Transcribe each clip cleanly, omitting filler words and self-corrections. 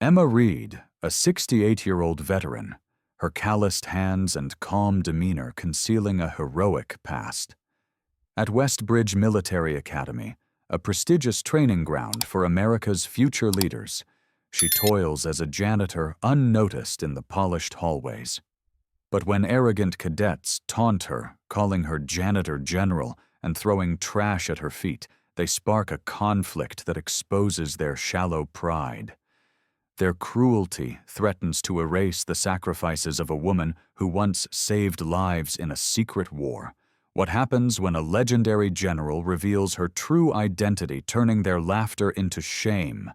Emma Reed, a 68-year-old veteran, her calloused hands and calm demeanor concealing a heroic past. At Westbridge Military Academy, a prestigious training ground for America's future leaders, she toils as a janitor unnoticed in the polished hallways. But when arrogant cadets taunt her, calling her Janitor General and throwing trash at her feet, they spark a conflict that exposes their shallow pride. Their cruelty threatens to erase the sacrifices of a woman who once saved lives in a secret war. What happens when a legendary general reveals her true identity, turning their laughter into shame?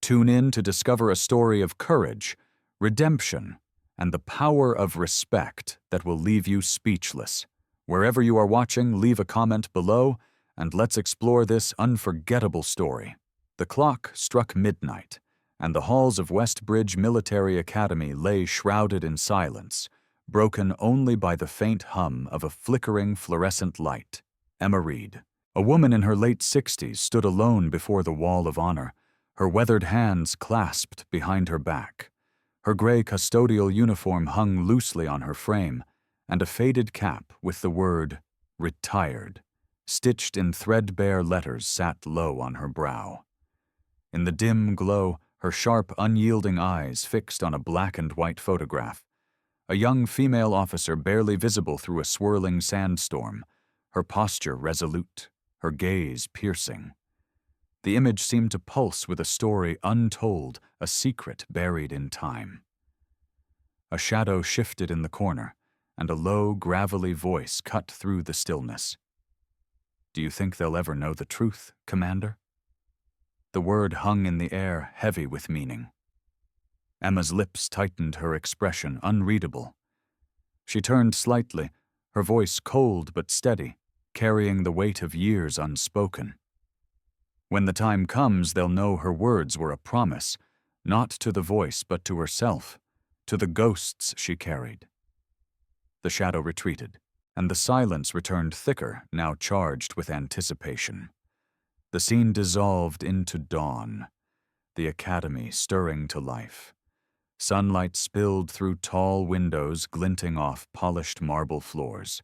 Tune in to discover a story of courage, redemption, and the power of respect that will leave you speechless. Wherever you are watching, leave a comment below, and let's explore this unforgettable story. The clock struck midnight, and the halls of Westbridge Military Academy lay shrouded in silence, broken only by the faint hum of a flickering fluorescent light. Emma Reed, a woman in her late 60s, stood alone before the Wall of Honor, her weathered hands clasped behind her back. Her gray custodial uniform hung loosely on her frame, and a faded cap with the word "Retired" stitched in threadbare letters sat low on her brow. In the dim glow, her sharp, unyielding eyes fixed on a black and white photograph. A young female officer barely visible through a swirling sandstorm, her posture resolute, her gaze piercing. The image seemed to pulse with a story untold, a secret buried in time. A shadow shifted in the corner, and a low, gravelly voice cut through the stillness. "Do you think they'll ever know the truth, Commander?" The word hung in the air, heavy with meaning. Emma's lips tightened, her expression unreadable. She turned slightly, her voice cold but steady, carrying the weight of years unspoken. When the time comes, they'll know her words were a promise, not to the voice but to herself, to the ghosts she carried. The shadow retreated, and the silence returned thicker, now charged with anticipation. The scene dissolved into dawn, the academy stirring to life. Sunlight spilled through tall windows glinting off polished marble floors.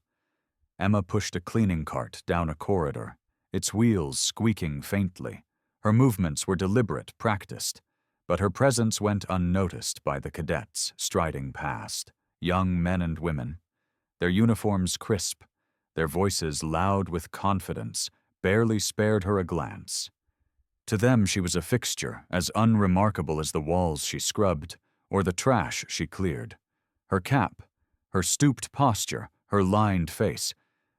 Emma pushed a cleaning cart down a corridor, its wheels squeaking faintly. Her movements were deliberate, practiced, but her presence went unnoticed by the cadets striding past, young men and women, their uniforms crisp, their voices loud with confidence, barely spared her a glance. To them she was a fixture, as unremarkable as the walls she scrubbed, or the trash she cleared. Her cap, her stooped posture, her lined face,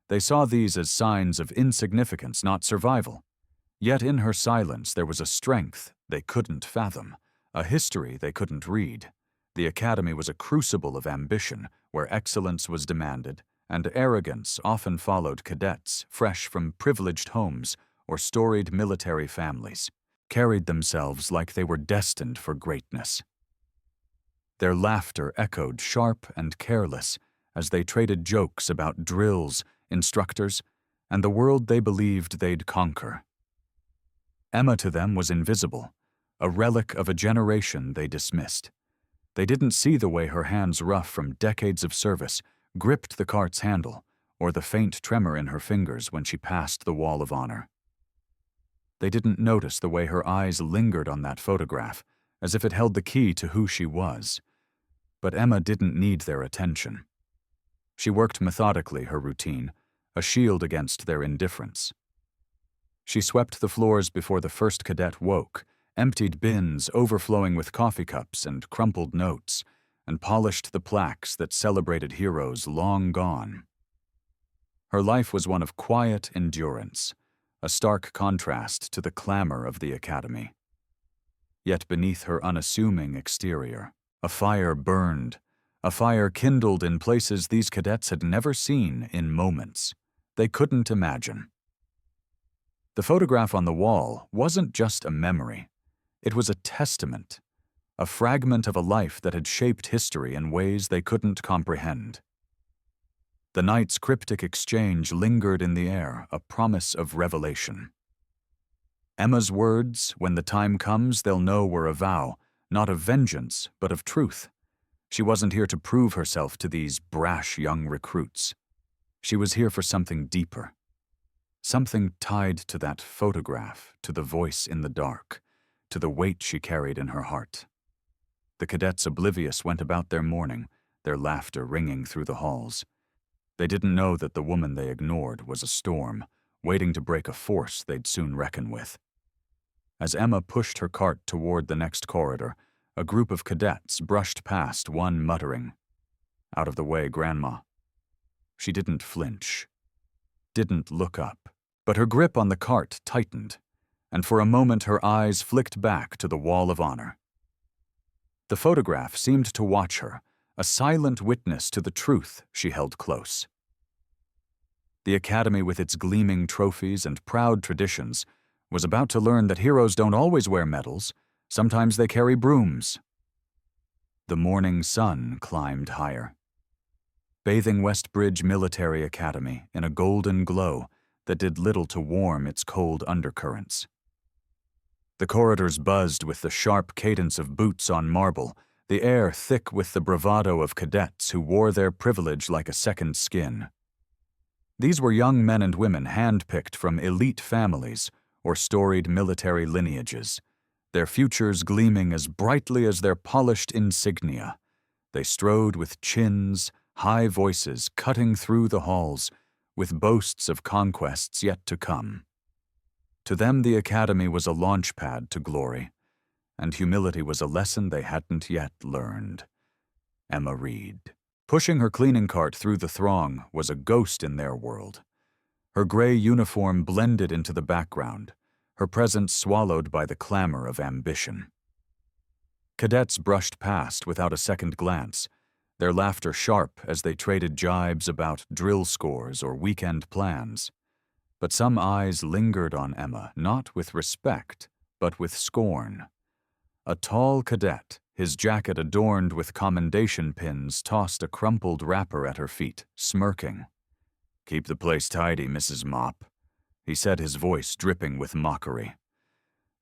they saw these as signs of insignificance, not survival. Yet in her silence there was a strength they couldn't fathom, a history they couldn't read. The academy was a crucible of ambition, where excellence was demanded, and arrogance often followed cadets fresh from privileged homes or storied military families, carried themselves like they were destined for greatness. Their laughter echoed sharp and careless as they traded jokes about drills, instructors, and the world they believed they'd conquer. Emma to them was invisible, a relic of a generation they dismissed. They didn't see the way her hands, rough from decades of service, gripped the cart's handle, or the faint tremor in her fingers when she passed the Wall of Honor. They didn't notice the way her eyes lingered on that photograph, as if it held the key to who she was. But Emma didn't need their attention. She worked methodically, her routine, a shield against their indifference. She swept the floors before the first cadet woke, emptied bins overflowing with coffee cups and crumpled notes, and polished the plaques that celebrated heroes long gone. Her life was one of quiet endurance, a stark contrast to the clamor of the academy. Yet beneath her unassuming exterior, a fire burned, a fire kindled in places these cadets had never seen, in moments they couldn't imagine. The photograph on the wall wasn't just a memory. It was a testament, a fragment of a life that had shaped history in ways they couldn't comprehend. The night's cryptic exchange lingered in the air, a promise of revelation. Emma's words, "When the time comes, they'll know," were a vow, not of vengeance, but of truth. She wasn't here to prove herself to these brash young recruits. She was here for something deeper. Something tied to that photograph, to the voice in the dark, to the weight she carried in her heart. The cadets, oblivious, went about their morning, their laughter ringing through the halls. They didn't know that the woman they ignored was a storm, waiting to break a force they'd soon reckon with. As Emma pushed her cart toward the next corridor, a group of cadets brushed past, one muttering, "Out of the way, Grandma." She didn't flinch, didn't look up, but her grip on the cart tightened, and for a moment her eyes flicked back to the wall of honor. The photograph seemed to watch her, a silent witness to the truth she held close. The academy, with its gleaming trophies and proud traditions, was about to learn that heroes don't always wear medals. Sometimes they carry brooms. The morning sun climbed higher, bathing Westbridge Military Academy in a golden glow that did little to warm its cold undercurrents. The corridors buzzed with the sharp cadence of boots on marble, the air thick with the bravado of cadets who wore their privilege like a second skin. These were young men and women handpicked from elite families or storied military lineages, their futures gleaming as brightly as their polished insignia. They strode with chins, high voices cutting through the halls, with boasts of conquests yet to come. To them, the academy was a launch pad to glory, and humility was a lesson they hadn't yet learned. Emma Reed, pushing her cleaning cart through the throng, was a ghost in their world. Her gray uniform blended into the background, her presence swallowed by the clamor of ambition. Cadets brushed past without a second glance, their laughter sharp as they traded jibes about drill scores or weekend plans. But some eyes lingered on Emma, not with respect, but with scorn. A tall cadet, his jacket adorned with commendation pins, tossed a crumpled wrapper at her feet, smirking. "Keep the place tidy, Mrs. Mop," he said, his voice dripping with mockery.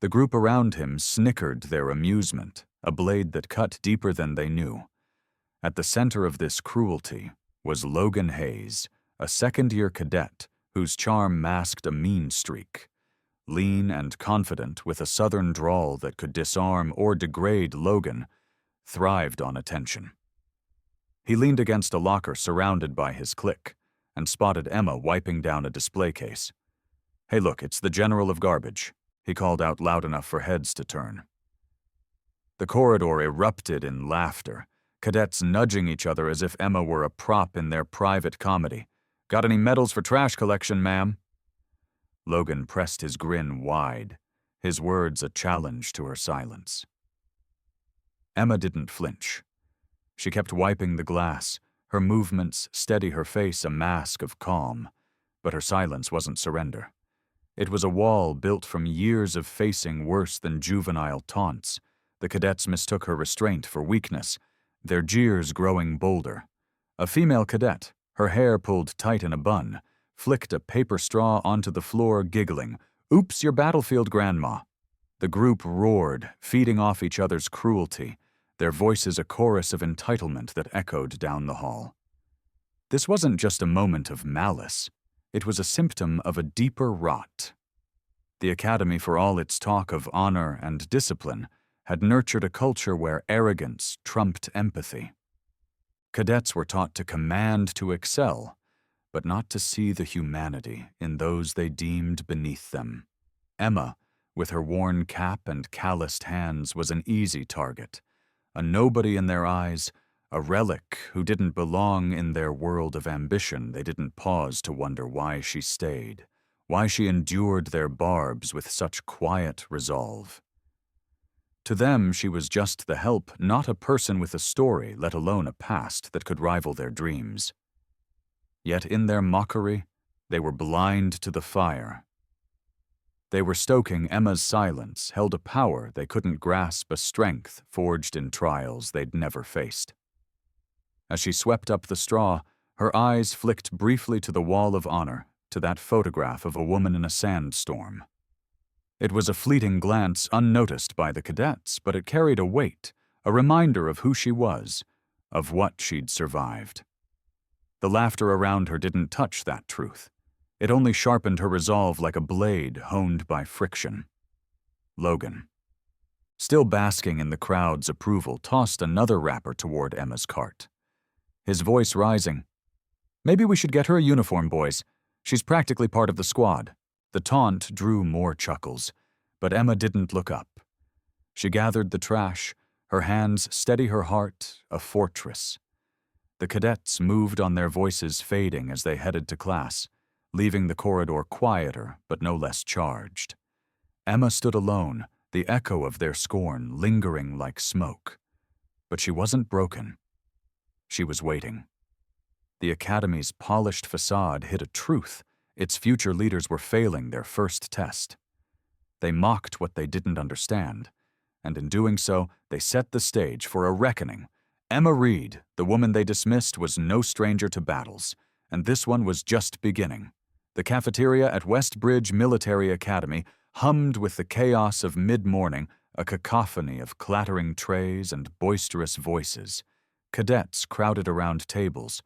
The group around him snickered their amusement, a blade that cut deeper than they knew. At the center of this cruelty was Logan Hayes, a second-year cadet whose charm masked a mean streak. Lean and confident, with a southern drawl that could disarm or degrade Logan, thrived on attention. He leaned against a locker surrounded by his clique and spotted Emma wiping down a display case. "Hey, look, it's the General of Garbage," he called out loud enough for heads to turn. The corridor erupted in laughter, cadets nudging each other as if Emma were a prop in their private comedy. "Got any medals for trash collection, ma'am?" Logan pressed his grin wide, his words a challenge to her silence. Emma didn't flinch. She kept wiping the glass, her movements steady, her face a mask of calm, but her silence wasn't surrender. It was a wall built from years of facing worse than juvenile taunts. The cadets mistook her restraint for weakness, their jeers growing bolder. A female cadet, her hair pulled tight in a bun, flicked a paper straw onto the floor, giggling, "Oops, your battlefield, Grandma." The group roared, feeding off each other's cruelty, their voices a chorus of entitlement that echoed down the hall. This wasn't just a moment of malice. It was a symptom of a deeper rot. The academy, for all its talk of honor and discipline, had nurtured a culture where arrogance trumped empathy. Cadets were taught to command to excel, but not to see the humanity in those they deemed beneath them. Emma, with her worn cap and calloused hands, was an easy target, a nobody in their eyes, a relic who didn't belong in their world of ambition. They didn't pause to wonder why she stayed, why she endured their barbs with such quiet resolve. To them, she was just the help, not a person with a story, let alone a past that could rival their dreams. Yet in their mockery, they were blind to the fire. They were stoking Emma's silence, held a power they couldn't grasp, a strength forged in trials they'd never faced. As she swept up the straw, her eyes flicked briefly to the wall of honor, to that photograph of a woman in a sandstorm. It was a fleeting glance unnoticed by the cadets, but it carried a weight, a reminder of who she was, of what she'd survived. The laughter around her didn't touch that truth. It only sharpened her resolve like a blade honed by friction. Logan, still basking in the crowd's approval, tossed another wrapper toward Emma's cart. His voice rising. "Maybe we should get her a uniform, boys. She's practically part of the squad." The taunt drew more chuckles, but Emma didn't look up. She gathered the trash, her hands steady her heart, a fortress. The cadets moved on, their voices fading as they headed to class, leaving the corridor quieter but no less charged. Emma stood alone, the echo of their scorn lingering like smoke. But she wasn't broken. She was waiting. The academy's polished facade hid a truth. Its future leaders were failing their first test. They mocked what they didn't understand, and in doing so, they set the stage for a reckoning. Emma Reed, the woman they dismissed, was no stranger to battles, and this one was just beginning. The cafeteria at Westbridge Military Academy hummed with the chaos of mid-morning, a cacophony of clattering trays and boisterous voices. Cadets crowded around tables,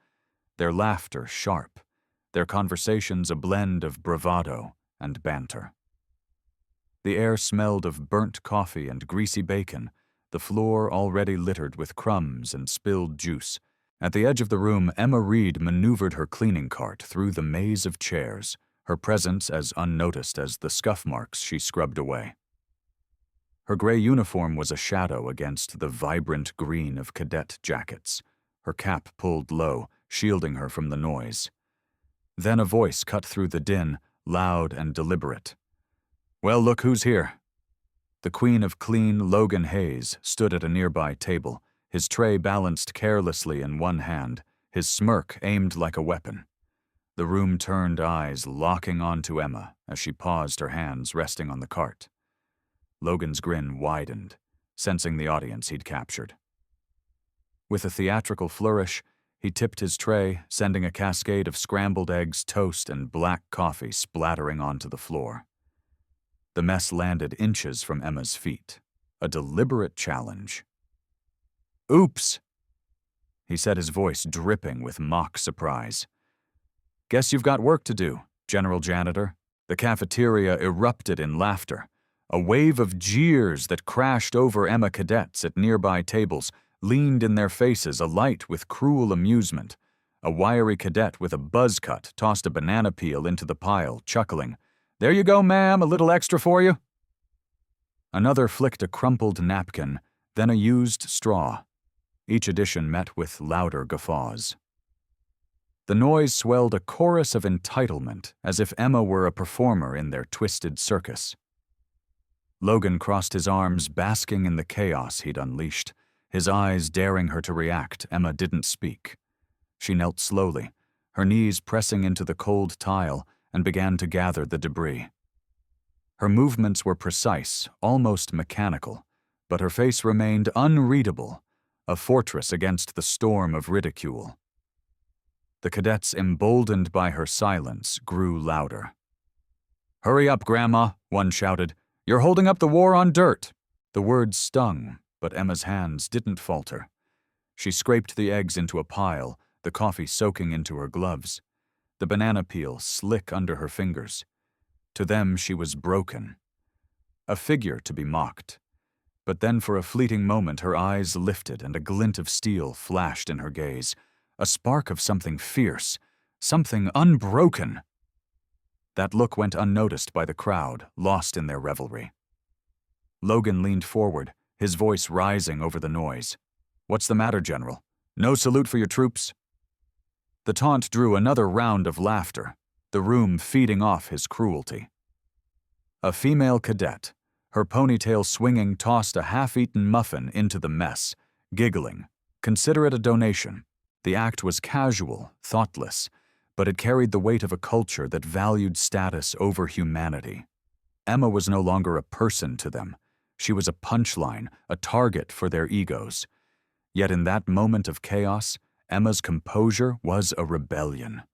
their laughter sharp, their conversations a blend of bravado and banter. The air smelled of burnt coffee and greasy bacon, the floor already littered with crumbs and spilled juice. At the edge of the room, Emma Reed maneuvered her cleaning cart through the maze of chairs, her presence as unnoticed as the scuff marks she scrubbed away. Her gray uniform was a shadow against the vibrant green of cadet jackets, her cap pulled low, shielding her from the noise. Then a voice cut through the din, loud and deliberate. "Well, look who's here." The Queen of Clean, Logan Hayes, stood at a nearby table, his tray balanced carelessly in one hand, his smirk aimed like a weapon. The room turned, eyes locking onto Emma as she paused, her hands resting on the cart. Logan's grin widened, sensing the audience he'd captured. With a theatrical flourish, he tipped his tray, sending a cascade of scrambled eggs, toast, and black coffee splattering onto the floor. The mess landed inches from Emma's feet, a deliberate challenge. "Oops," he said, his voice dripping with mock surprise. "Guess you've got work to do, General Janitor." The cafeteria erupted in laughter, a wave of jeers that crashed over Emma cadets at nearby tables, leaned in their faces alight with cruel amusement. A wiry cadet with a buzz cut tossed a banana peel into the pile, chuckling, "There you go, ma'am, a little extra for you." Another flicked a crumpled napkin, then a used straw. Each addition met with louder guffaws. The noise swelled a chorus of entitlement, as if Emma were a performer in their twisted circus. Logan crossed his arms, basking in the chaos he'd unleashed. His eyes daring her to react, Emma didn't speak. She knelt slowly, her knees pressing into the cold tile, and began to gather the debris. Her movements were precise, almost mechanical, but her face remained unreadable, a fortress against the storm of ridicule. The cadets, emboldened by her silence, grew louder. "Hurry up, Grandma," one shouted. "You're holding up the war on dirt." The words stung, but Emma's hands didn't falter. She scraped the eggs into a pile, the coffee soaking into her gloves, the banana peel slick under her fingers. To them she was broken, a figure to be mocked. But then for a fleeting moment her eyes lifted and a glint of steel flashed in her gaze, a spark of something fierce, something unbroken. That look went unnoticed by the crowd, lost in their revelry. Logan leaned forward, his voice rising over the noise. "What's the matter, General? No salute for your troops?" The taunt drew another round of laughter, the room feeding off his cruelty. A female cadet, her ponytail swinging, tossed a half-eaten muffin into the mess, giggling. "Consider it a donation." The act was casual, thoughtless, but it carried the weight of a culture that valued status over humanity. Emma was no longer a person to them. She was a punchline, a target for their egos. Yet in that moment of chaos, Emma's composure was a rebellion.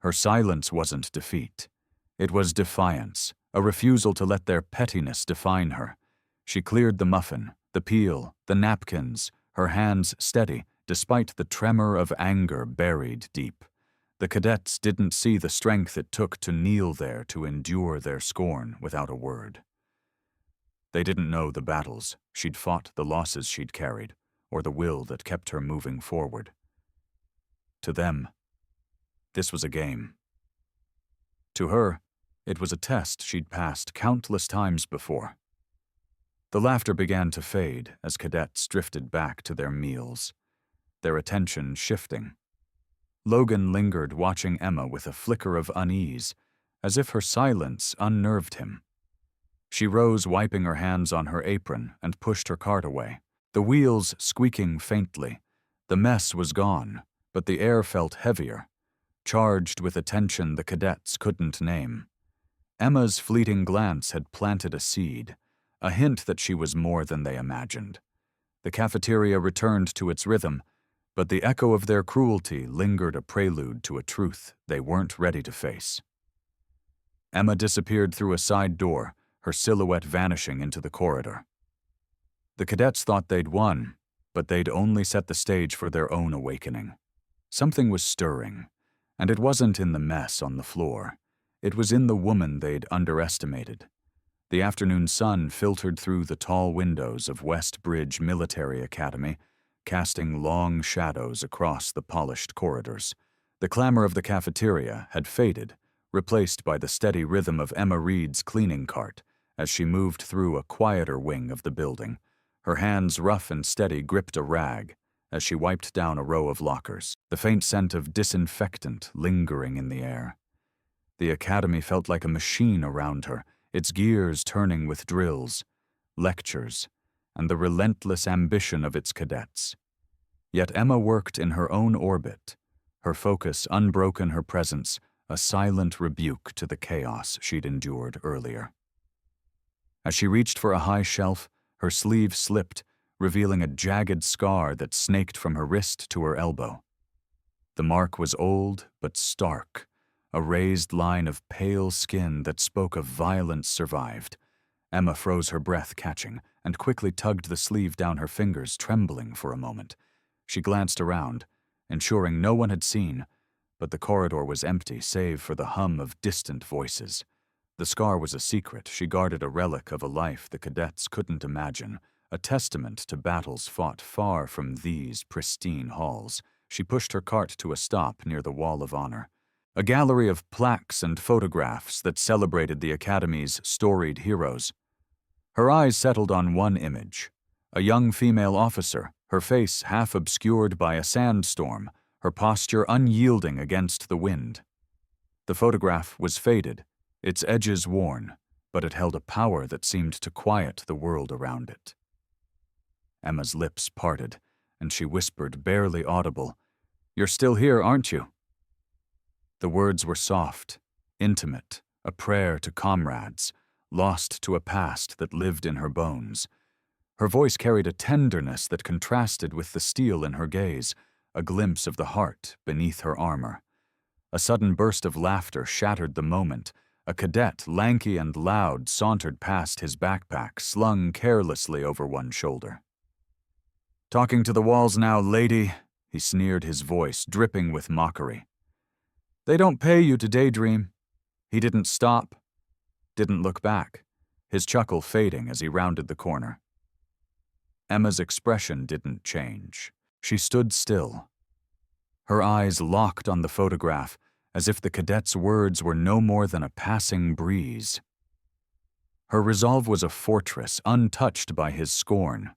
Her silence wasn't defeat. It was defiance, a refusal to let their pettiness define her. She cleared the muffin, the peel, the napkins, her hands steady, despite the tremor of anger buried deep. The cadets didn't see the strength it took to kneel there to endure their scorn without a word. They didn't know the battles she'd fought, the losses she'd carried, or the will that kept her moving forward. To them, this was a game. To her, it was a test she'd passed countless times before. The laughter began to fade as cadets drifted back to their meals, their attention shifting. Logan lingered, watching Emma with a flicker of unease, as if her silence unnerved him. She rose, wiping her hands on her apron, and pushed her cart away, the wheels squeaking faintly. The mess was gone, but the air felt heavier, charged with a tension the cadets couldn't name. Emma's fleeting glance had planted a seed, a hint that she was more than they imagined. The cafeteria returned to its rhythm, but the echo of their cruelty lingered, a prelude to a truth they weren't ready to face. Emma disappeared through a side door, her silhouette vanishing into the corridor. The cadets thought they'd won, but they'd only set the stage for their own awakening. Something was stirring, and it wasn't in the mess on the floor. It was in the woman they'd underestimated. The afternoon sun filtered through the tall windows of West Bridge Military Academy, casting long shadows across the polished corridors. The clamor of the cafeteria had faded, replaced by the steady rhythm of Emma Reed's cleaning cart as she moved through a quieter wing of the building. Her hands, rough and steady, gripped a rag as she wiped down a row of lockers, the faint scent of disinfectant lingering in the air. The academy felt like a machine around her, its gears turning with drills, lectures, and the relentless ambition of its cadets. Yet Emma worked in her own orbit, her focus unbroken, her presence a silent rebuke to the chaos she'd endured earlier. As she reached for a high shelf, her sleeve slipped, revealing a jagged scar that snaked from her wrist to her elbow. The mark was old but stark, a raised line of pale skin that spoke of violence survived. Emma froze, her breath catching, and quickly tugged the sleeve down, her fingers trembling for a moment. She glanced around, ensuring no one had seen, but the corridor was empty save for the hum of distant voices. The scar was a secret. She guarded a relic of a life the cadets couldn't imagine, a testament to battles fought far from these pristine halls. She pushed her cart to a stop near the Wall of Honor, a gallery of plaques and photographs that celebrated the Academy's storied heroes. Her eyes settled on one image, a young female officer, her face half obscured by a sandstorm, her posture unyielding against the wind. The photograph was faded, its edges worn, but it held a power that seemed to quiet the world around it. Emma's lips parted, and she whispered, barely audible, "You're still here, aren't you?" The words were soft, intimate, a prayer to comrades, lost to a past that lived in her bones. Her voice carried a tenderness that contrasted with the steel in her gaze, a glimpse of the heart beneath her armor. A sudden burst of laughter shattered the moment. A cadet, lanky and loud, sauntered past, his backpack slung carelessly over one shoulder. "Talking to the walls now, lady," he sneered, his voice dripping with mockery. "They don't pay you to daydream." He didn't stop, didn't look back, his chuckle fading as he rounded the corner. Emma's expression didn't change. She stood still, her eyes locked on the photograph, as if the cadet's words were no more than a passing breeze. Her resolve was a fortress, untouched by his scorn,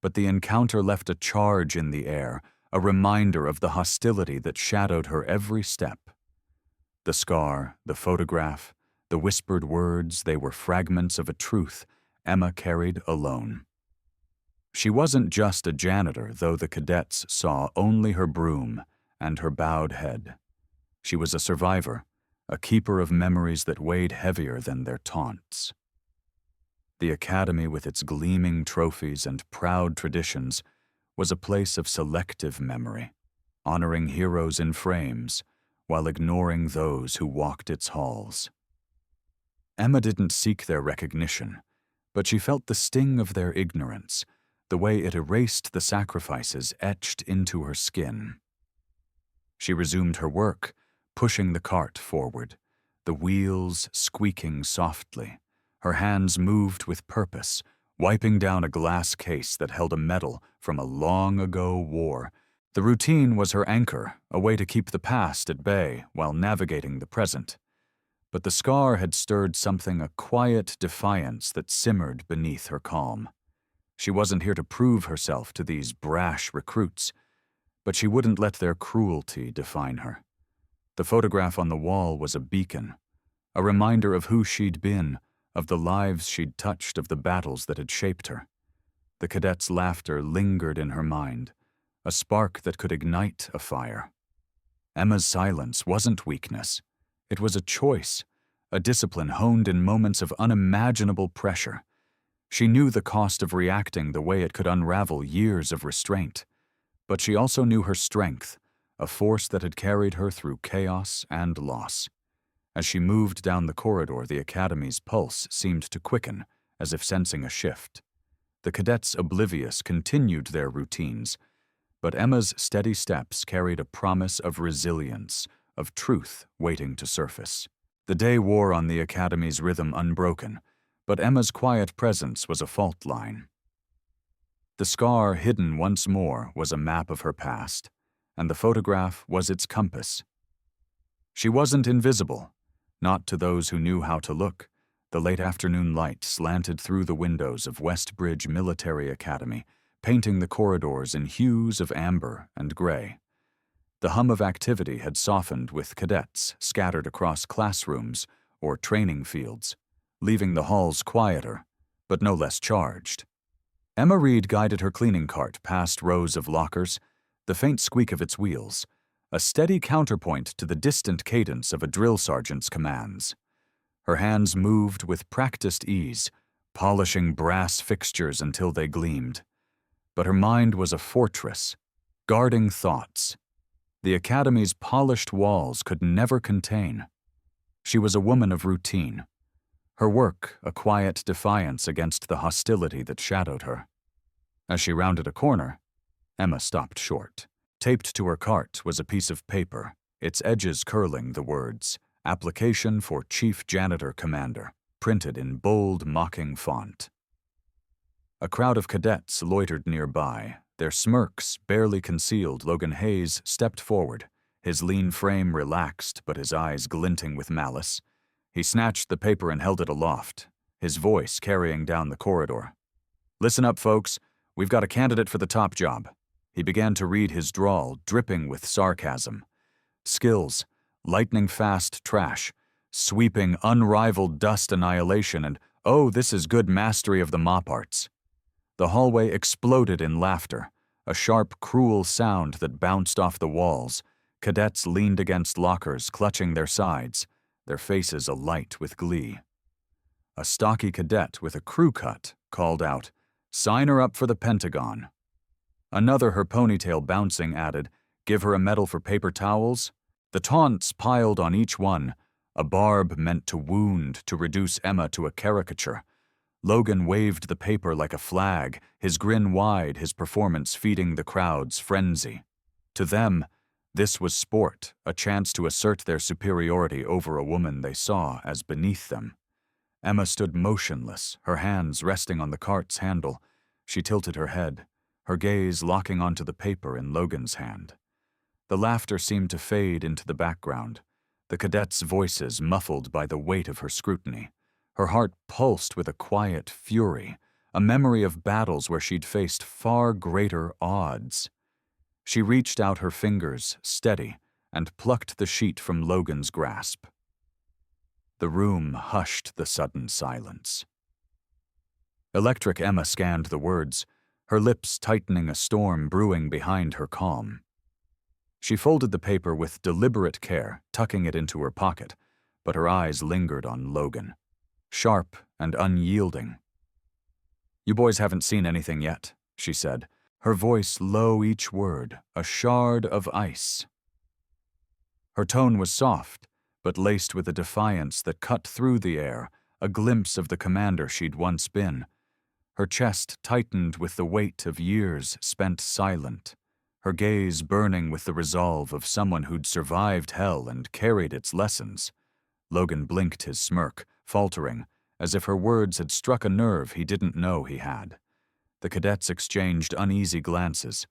but the encounter left a charge in the air, a reminder of the hostility that shadowed her every step. The scar, the photograph, the whispered words, they were fragments of a truth Emma carried alone. She wasn't just a janitor, though the cadets saw only her broom and her bowed head. She was a survivor, a keeper of memories that weighed heavier than their taunts. The academy, with its gleaming trophies and proud traditions, was a place of selective memory, honoring heroes in frames while ignoring those who walked its halls. Emma didn't seek their recognition, but she felt the sting of their ignorance, the way it erased the sacrifices etched into her skin. She resumed her work, pushing the cart forward, the wheels squeaking softly. Her hands moved with purpose, wiping down a glass case that held a medal from a long-ago war. The routine was her anchor, a way to keep the past at bay while navigating the present. But the scar had stirred something, a quiet defiance that simmered beneath her calm. She wasn't here to prove herself to these brash recruits, but she wouldn't let their cruelty define her. The photograph on the wall was a beacon, a reminder of who she'd been, of the lives she'd touched, of the battles that had shaped her. The cadet's laughter lingered in her mind, a spark that could ignite a fire. Emma's silence wasn't weakness. It was a choice, a discipline honed in moments of unimaginable pressure. She knew the cost of reacting the way it could unravel years of restraint. But she also knew her strength, a force that had carried her through chaos and loss. As she moved down the corridor, the academy's pulse seemed to quicken, as if sensing a shift. The cadets, oblivious, continued their routines, but Emma's steady steps carried a promise of resilience, of truth waiting to surface. The day wore on the academy's rhythm unbroken, but Emma's quiet presence was a fault line. The scar hidden once more was a map of her past, and the photograph was its compass. She wasn't invisible, not to those who knew how to look. The late afternoon light slanted through the windows of Westbridge Military Academy, painting the corridors in hues of amber and gray. The hum of activity had softened, with cadets scattered across classrooms or training fields, leaving the halls quieter, but no less charged. Emma Reed guided her cleaning cart past rows of lockers, the faint squeak of its wheels, a steady counterpoint to the distant cadence of a drill sergeant's commands. Her hands moved with practiced ease, polishing brass fixtures until they gleamed. But her mind was a fortress, guarding thoughts the academy's polished walls could never contain. She was a woman of routine, her work a quiet defiance against the hostility that shadowed her. As she rounded a corner, Emma stopped short. Taped to her cart was a piece of paper, its edges curling the words, "Application for Chief Janitor Commander," printed in bold, mocking font. A crowd of cadets loitered nearby, their smirks barely concealed. Logan Hayes stepped forward, his lean frame relaxed but his eyes glinting with malice. He snatched the paper and held it aloft, his voice carrying down the corridor. "Listen up, folks. We've got a candidate for the top job." He began to read, his drawl dripping with sarcasm. Skills, lightning-fast trash, sweeping, unrivaled dust annihilation, and, oh, this is good mastery of the mop arts. The hallway exploded in laughter, a sharp, cruel sound that bounced off the walls. Cadets leaned against lockers, clutching their sides, their faces alight with glee. A stocky cadet with a crew cut called out, "Sign her up for the Pentagon." Another, her ponytail bouncing, added, "Give her a medal for paper towels." The taunts piled on each one, a barb meant to wound, to reduce Emma to a caricature. Logan waved the paper like a flag, his grin wide, his performance feeding the crowd's frenzy. To them, this was sport, a chance to assert their superiority over a woman they saw as beneath them. Emma stood motionless, her hands resting on the cart's handle. She tilted her head, her gaze locking onto the paper in Logan's hand. The laughter seemed to fade into the background, the cadets' voices muffled by the weight of her scrutiny. Her heart pulsed with a quiet fury, a memory of battles where she'd faced far greater odds. She reached out her fingers, steady, and plucked the sheet from Logan's grasp. The room hushed the sudden silence. Electric Emma scanned the words, her lips tightening, a storm brewing behind her calm. She folded the paper with deliberate care, tucking it into her pocket, but her eyes lingered on Logan, sharp and unyielding. "You boys haven't seen anything yet," she said, her voice low each word, a shard of ice. Her tone was soft, but laced with a defiance that cut through the air, a glimpse of the commander she'd once been. Her chest tightened with the weight of years spent silent, her gaze burning with the resolve of someone who'd survived hell and carried its lessons. Logan blinked his smirk, faltering, as if her words had struck a nerve he didn't know he had. The cadets exchanged uneasy glances,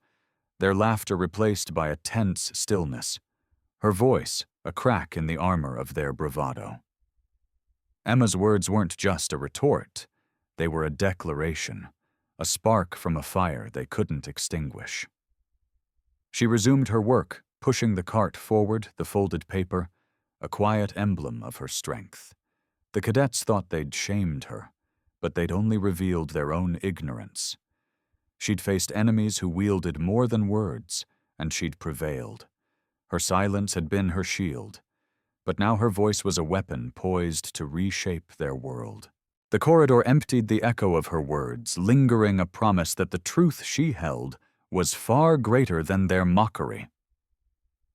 their laughter replaced by a tense stillness, her voice a crack in the armor of their bravado. Emma's words weren't just a retort, they were a declaration, a spark from a fire they couldn't extinguish. She resumed her work, pushing the cart forward, the folded paper, a quiet emblem of her strength. The cadets thought they'd shamed her, but they'd only revealed their own ignorance. She'd faced enemies who wielded more than words, and she'd prevailed. Her silence had been her shield, but now her voice was a weapon poised to reshape their world. The corridor emptied the echo of her words, lingering a promise that the truth she held was far greater than their mockery.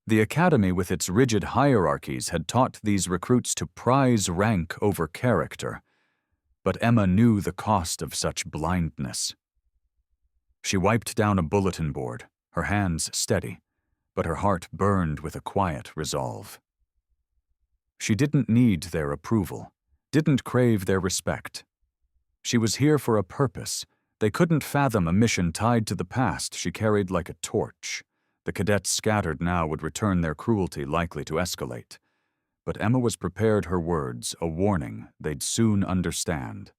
The academy with its rigid hierarchies had taught these recruits to prize rank over character, but Emma knew the cost of such blindness. She wiped down a bulletin board, her hands steady, but her heart burned with a quiet resolve. She didn't need their approval, didn't crave their respect. She was here for a purpose. They couldn't fathom a mission tied to the past she carried like a torch. The cadets scattered now would return their cruelty likely to escalate. But Emma was prepared her words, a warning they'd soon understand.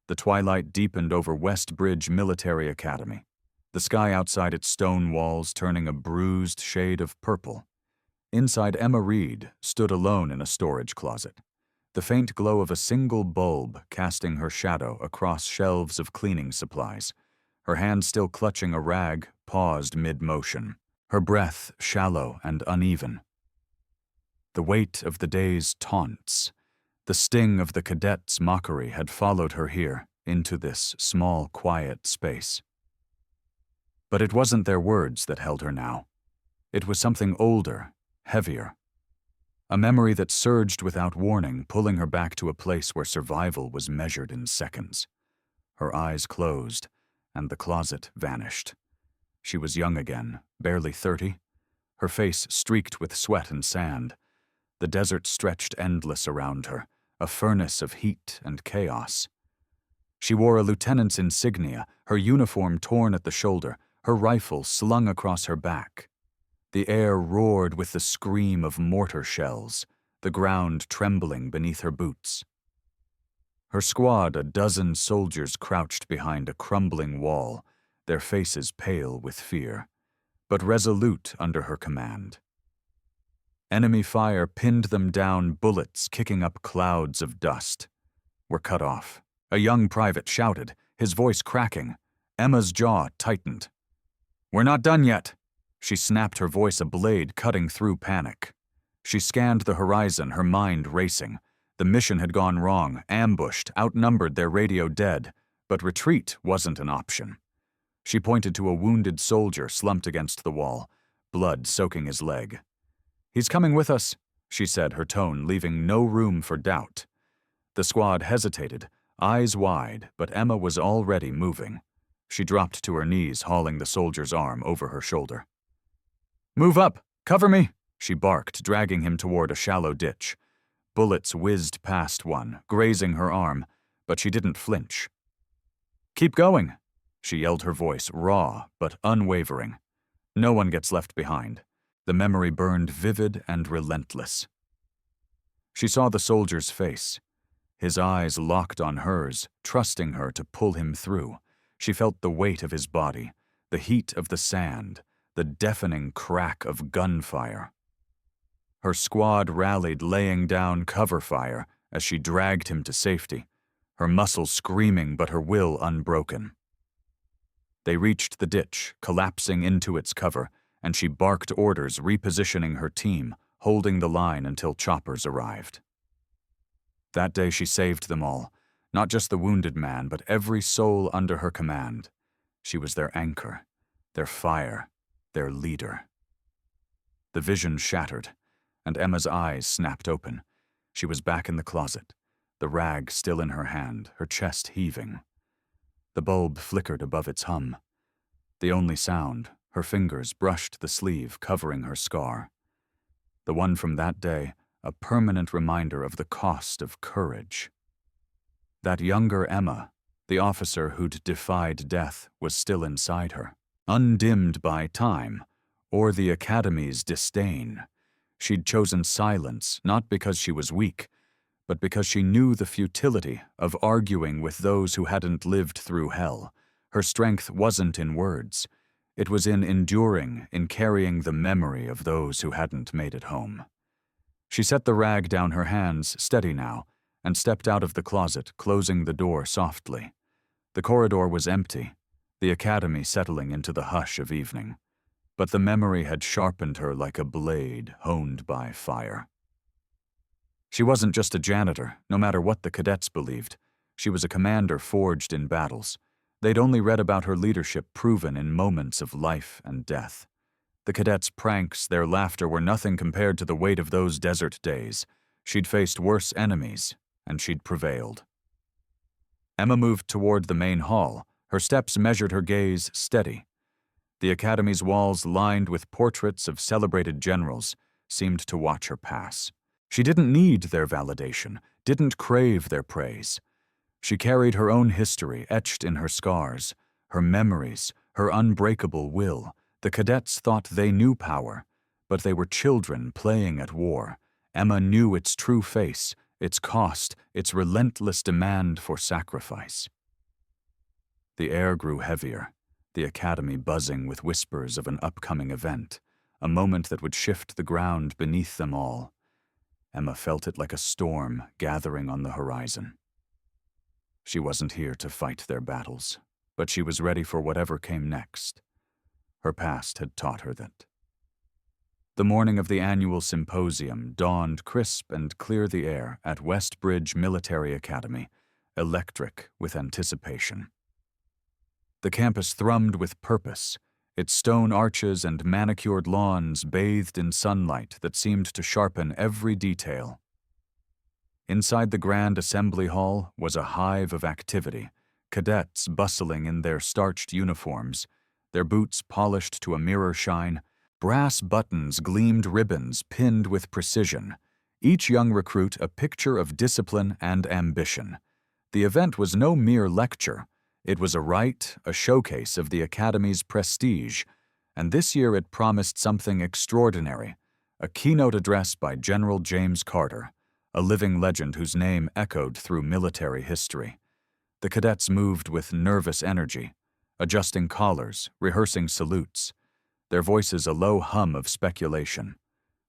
The twilight deepened over West Bridge Military Academy, the sky outside its stone walls turning a bruised shade of purple. Inside, Emma Reed stood alone in a storage closet, the faint glow of a single bulb casting her shadow across shelves of cleaning supplies, her hand still clutching a rag paused mid-motion, her breath shallow and uneven. The weight of the day's taunts, the sting of the cadets' mockery had followed her here into this small, quiet space. But it wasn't their words that held her now. It was something older, heavier. A memory that surged without warning, pulling her back to a place where survival was measured in seconds. Her eyes closed, and the closet vanished. She was young again, barely 30, her face streaked with sweat and sand. The desert stretched endless around her, a furnace of heat and chaos. She wore a lieutenant's insignia, her uniform torn at the shoulder, her rifle slung across her back. The air roared with the scream of mortar shells, the ground trembling beneath her boots. Her squad, a dozen soldiers crouched behind a crumbling wall, their faces pale with fear, but resolute under her command. Enemy fire pinned them down, bullets kicking up clouds of dust. Were cut off. A young private shouted, his voice cracking. Emma's jaw tightened. "We're not done yet." She snapped, her voice a blade cutting through panic. She scanned the horizon, her mind racing. The mission had gone wrong, ambushed, outnumbered, their radio dead, but retreat wasn't an option. She pointed to a wounded soldier slumped against the wall, blood soaking his leg. "He's coming with us," she said, her tone leaving no room for doubt. The squad hesitated, eyes wide, but Emma was already moving. She dropped to her knees, hauling the soldier's arm over her shoulder. "Move up! Cover me!" she barked, dragging him toward a shallow ditch. Bullets whizzed past one, grazing her arm, but she didn't flinch. "Keep going!" she yelled, her voice raw but unwavering. No one gets left behind. The memory burned vivid and relentless. She saw the soldier's face, his eyes locked on hers, trusting her to pull him through. She felt the weight of his body, the heat of the sand, the deafening crack of gunfire. Her squad rallied, laying down cover fire as she dragged him to safety, her muscles screaming but her will unbroken. They reached the ditch, collapsing into its cover, and she barked orders, repositioning her team, holding the line until choppers arrived. That day she saved them all, not just the wounded man, but every soul under her command. She was their anchor, their fire, their leader. The vision shattered, and Emma's eyes snapped open. She was back in the closet, the rag still in her hand, her chest heaving. The bulb flickered above its hum. The only sound, her fingers brushed the sleeve covering her scar. The one from that day, a permanent reminder of the cost of courage. That younger Emma, the officer who'd defied death, was still inside her, undimmed by time or the Academy's disdain. She'd chosen silence not because she was weak, but because she knew the futility of arguing with those who hadn't lived through hell. Her strength wasn't in words. It was in enduring, in carrying the memory of those who hadn't made it home. She set the rag down her hands, steady now, and stepped out of the closet, closing the door softly. The corridor was empty, the Academy settling into the hush of evening. But the memory had sharpened her like a blade honed by fire. She wasn't just a janitor, no matter what the cadets believed. She was a commander forged in battles. They'd only read about her leadership proven in moments of life and death. The cadets' pranks, their laughter were nothing compared to the weight of those desert days. She'd faced worse enemies, and she'd prevailed. Emma moved toward the main hall. Her steps measured her gaze steady. The Academy's walls, lined with portraits of celebrated generals, seemed to watch her pass. She didn't need their validation, didn't crave their praise. She carried her own history etched in her scars, her memories, her unbreakable will. The cadets thought they knew power, but they were children playing at war. Emma knew its true face, its cost, its relentless demand for sacrifice. The air grew heavier, the Academy buzzing with whispers of an upcoming event, a moment that would shift the ground beneath them all. Emma felt it like a storm gathering on the horizon. She wasn't here to fight their battles, but she was ready for whatever came next. Her past had taught her that. The morning of the annual symposium dawned crisp and clear the air at West Bridge Military Academy, electric with anticipation. The campus thrummed with purpose, its stone arches and manicured lawns bathed in sunlight that seemed to sharpen every detail. Inside the grand assembly hall was a hive of activity, cadets bustling in their starched uniforms, their boots polished to a mirror shine. Brass buttons gleamed ribbons pinned with precision, each young recruit a picture of discipline and ambition. The event was no mere lecture. It was a rite, a showcase of the Academy's prestige, and this year it promised something extraordinary, a keynote address by General James Carter, a living legend whose name echoed through military history. The cadets moved with nervous energy, adjusting collars, rehearsing salutes, their voices a low hum of speculation.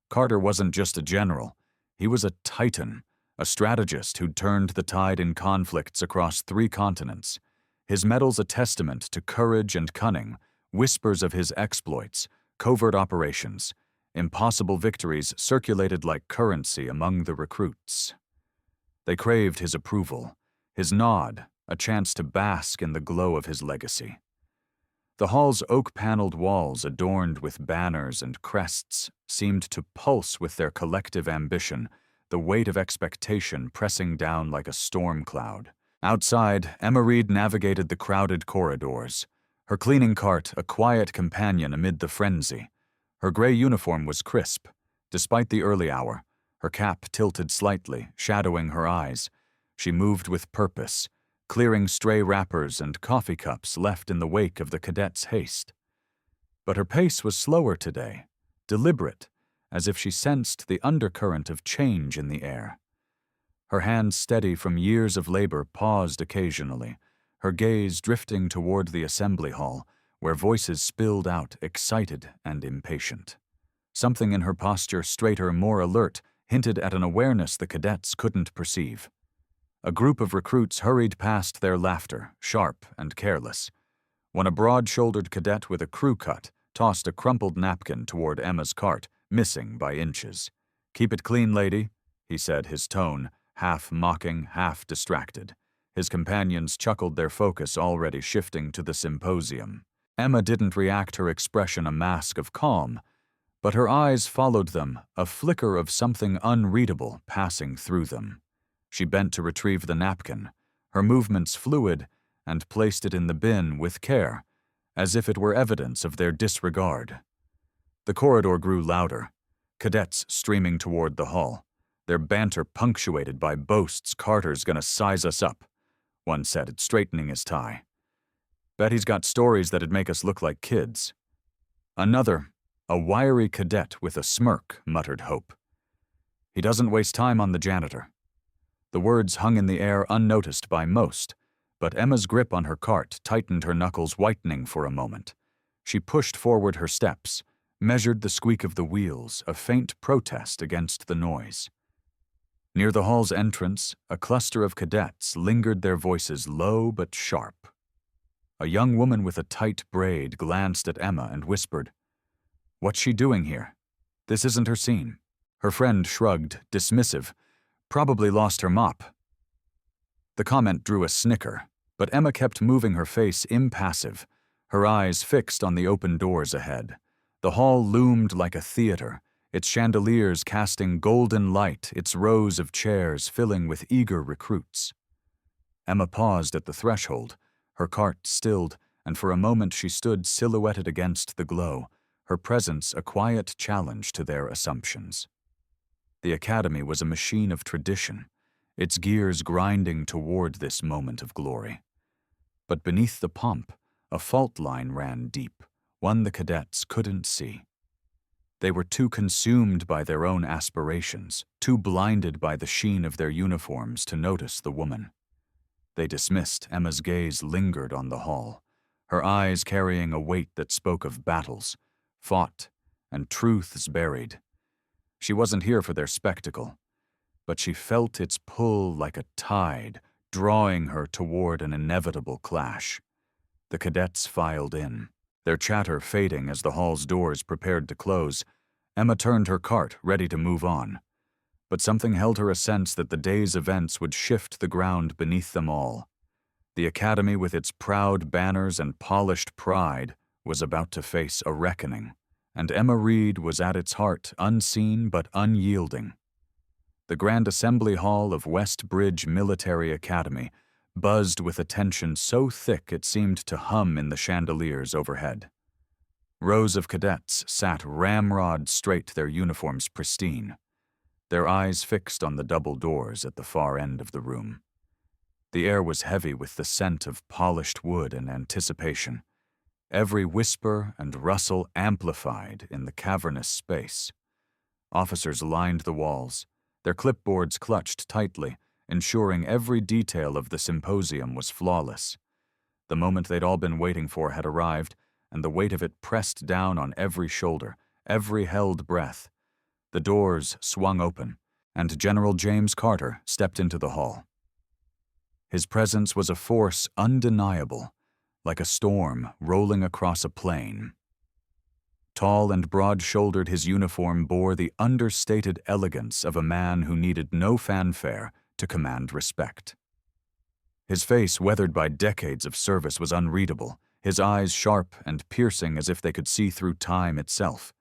Carter wasn't just a general, he was a titan, a strategist who'd turned the tide in conflicts across 3 continents. His medals a testament to courage and cunning, whispers of his exploits, covert operations, impossible victories circulated like currency among the recruits. They craved his approval, his nod, a chance to bask in the glow of his legacy. The hall's oak-paneled walls adorned with banners and crests seemed to pulse with their collective ambition, the weight of expectation pressing down like a storm cloud. Outside, Emma Reed navigated the crowded corridors, her cleaning cart a quiet companion amid the frenzy. Her gray uniform was crisp. Despite the early hour, her cap tilted slightly, shadowing her eyes. She moved with purpose, clearing stray wrappers and coffee cups left in the wake of the cadets' haste. But her pace was slower today, deliberate, as if she sensed the undercurrent of change in the air. Her hands steady from years of labor paused occasionally, her gaze drifting toward the assembly hall, where voices spilled out excited and impatient. Something in her posture, straighter, more alert, hinted at an awareness the cadets couldn't perceive. A group of recruits hurried past their laughter, sharp and careless, when a broad-shouldered cadet with a crew cut tossed a crumpled napkin toward Emma's cart, missing by inches. "Keep it clean, lady," he said, his tone half mocking, half distracted. His companions chuckled, their focus already shifting to the symposium. Emma didn't react, her expression a mask of calm, but her eyes followed them, a flicker of something unreadable passing through them. She bent to retrieve the napkin, her movements fluid, and placed it in the bin with care, as if it were evidence of their disregard. The corridor grew louder, cadets streaming toward the hall, their banter punctuated by boasts. "Carter's gonna size us up," one said, straightening his tie. "Bet he's got stories that'd make us look like kids." Another, a wiry cadet with a smirk, muttered Hope. "He doesn't waste time on the janitor." The words hung in the air unnoticed by most, but Emma's grip on her cart tightened, her knuckles whitening for a moment. She pushed forward her steps, measured the squeak of the wheels, a faint protest against the noise. Near the hall's entrance, a cluster of cadets lingered, their voices low but sharp. A young woman with a tight braid glanced at Emma and whispered, "What's she doing here? This isn't her scene." Her friend shrugged, dismissive. "Probably lost her mop." The comment drew a snicker, but Emma kept moving, her face impassive, her eyes fixed on the open doors ahead. The hall loomed like a theater, its chandeliers casting golden light, its rows of chairs filling with eager recruits. Emma paused at the threshold, her cart stilled, and for a moment she stood silhouetted against the glow, her presence a quiet challenge to their assumptions. The academy was a machine of tradition, its gears grinding toward this moment of glory. But beneath the pomp, a fault line ran deep, one the cadets couldn't see. They were too consumed by their own aspirations, too blinded by the sheen of their uniforms to notice the woman. They dismissed. Emma's gaze lingered on the hall, her eyes carrying a weight that spoke of battles, fought, and truths buried. She wasn't here for their spectacle, but she felt its pull like a tide, drawing her toward an inevitable clash. The cadets filed in, their chatter fading as the hall's doors prepared to close. Emma turned her cart, ready to move on. But something held her, a sense that the day's events would shift the ground beneath them all. The academy, with its proud banners and polished pride, was about to face a reckoning, and Emma Reed was at its heart, unseen but unyielding. The Grand Assembly Hall of West Bridge Military Academy buzzed with attention so thick it seemed to hum in the chandeliers overhead. Rows of cadets sat ramrod straight, their uniforms pristine, their eyes fixed on the double doors at the far end of the room. The air was heavy with the scent of polished wood and anticipation, every whisper and rustle amplified in the cavernous space. Officers lined the walls, their clipboards clutched tightly, ensuring every detail of the symposium was flawless. The moment they'd all been waiting for had arrived, and the weight of it pressed down on every shoulder, every held breath. The doors swung open, and General James Carter stepped into the hall. His presence was a force undeniable, like a storm rolling across a plain. Tall and broad-shouldered, his uniform bore the understated elegance of a man who needed no fanfare to command respect. His face, weathered by decades of service, was unreadable, his eyes sharp and piercing as if they could see through time itself.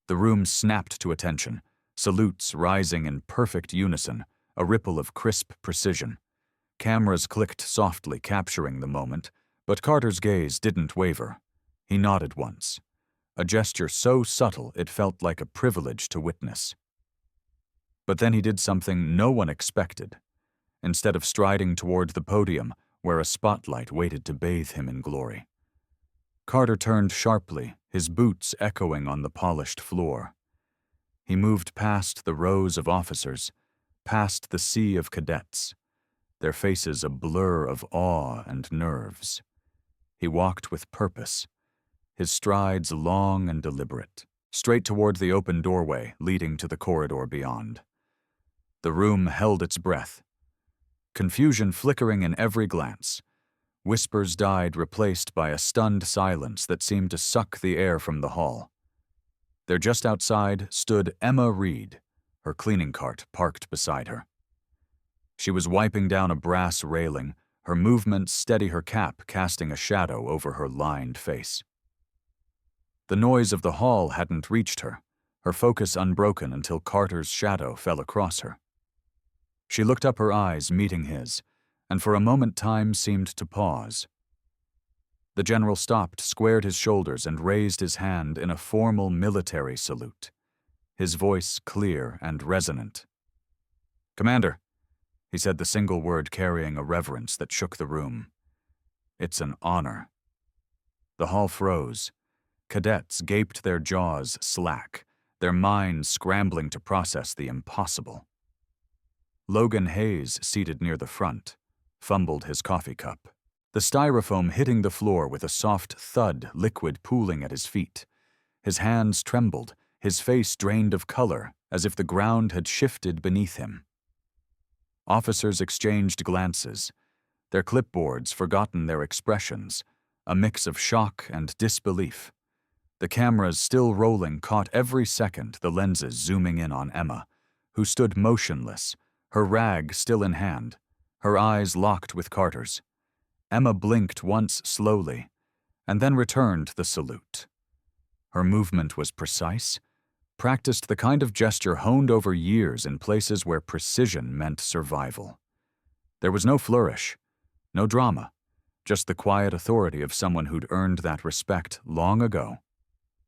The room snapped to attention, salutes rising in perfect unison, a ripple of crisp precision. Cameras clicked softly, capturing the moment, but Carter's gaze didn't waver. He nodded once, a gesture so subtle it felt like a privilege to witness. But then he did something no one expected. Instead of striding toward the podium, where a spotlight waited to bathe him in glory, Carter turned sharply, his boots echoing on the polished floor. He moved past the rows of officers, past the sea of cadets, their faces a blur of awe and nerves. He walked with purpose, his strides long and deliberate, straight toward the open doorway leading to the corridor beyond. The room held its breath, confusion flickering in every glance. Whispers died, replaced by a stunned silence that seemed to suck the air from the hall. There, just outside, stood Emma Reed, her cleaning cart parked beside her. She was wiping down a brass railing, her movements steady, her cap casting a shadow over her lined face. The noise of the hall hadn't reached her, her focus unbroken until Carter's shadow fell across her. She looked up, her eyes meeting his, and for a moment time seemed to pause. The general stopped, squared his shoulders, and raised his hand in a formal military salute, his voice clear and resonant. "Commander," he said, the single word carrying a reverence that shook the room. "It's an honor." The hall froze. Cadets gaped, their jaws slack, their minds scrambling to process the impossible. Logan Hayes, seated near the front, fumbled his coffee cup, the styrofoam hitting the floor with a soft thud, liquid pooling at his feet. His hands trembled, his face drained of color, as if the ground had shifted beneath him. Officers exchanged glances, their clipboards forgotten their expressions, a mix of shock and disbelief. The cameras still rolling caught every second, the lenses zooming in on Emma, who stood motionless, her rag still in hand, her eyes locked with Carter's. Emma blinked once slowly, and then returned the salute. Her movement was precise, practiced, the kind of gesture honed over years in places where precision meant survival. There was no flourish, no drama, just the quiet authority of someone who'd earned that respect long ago.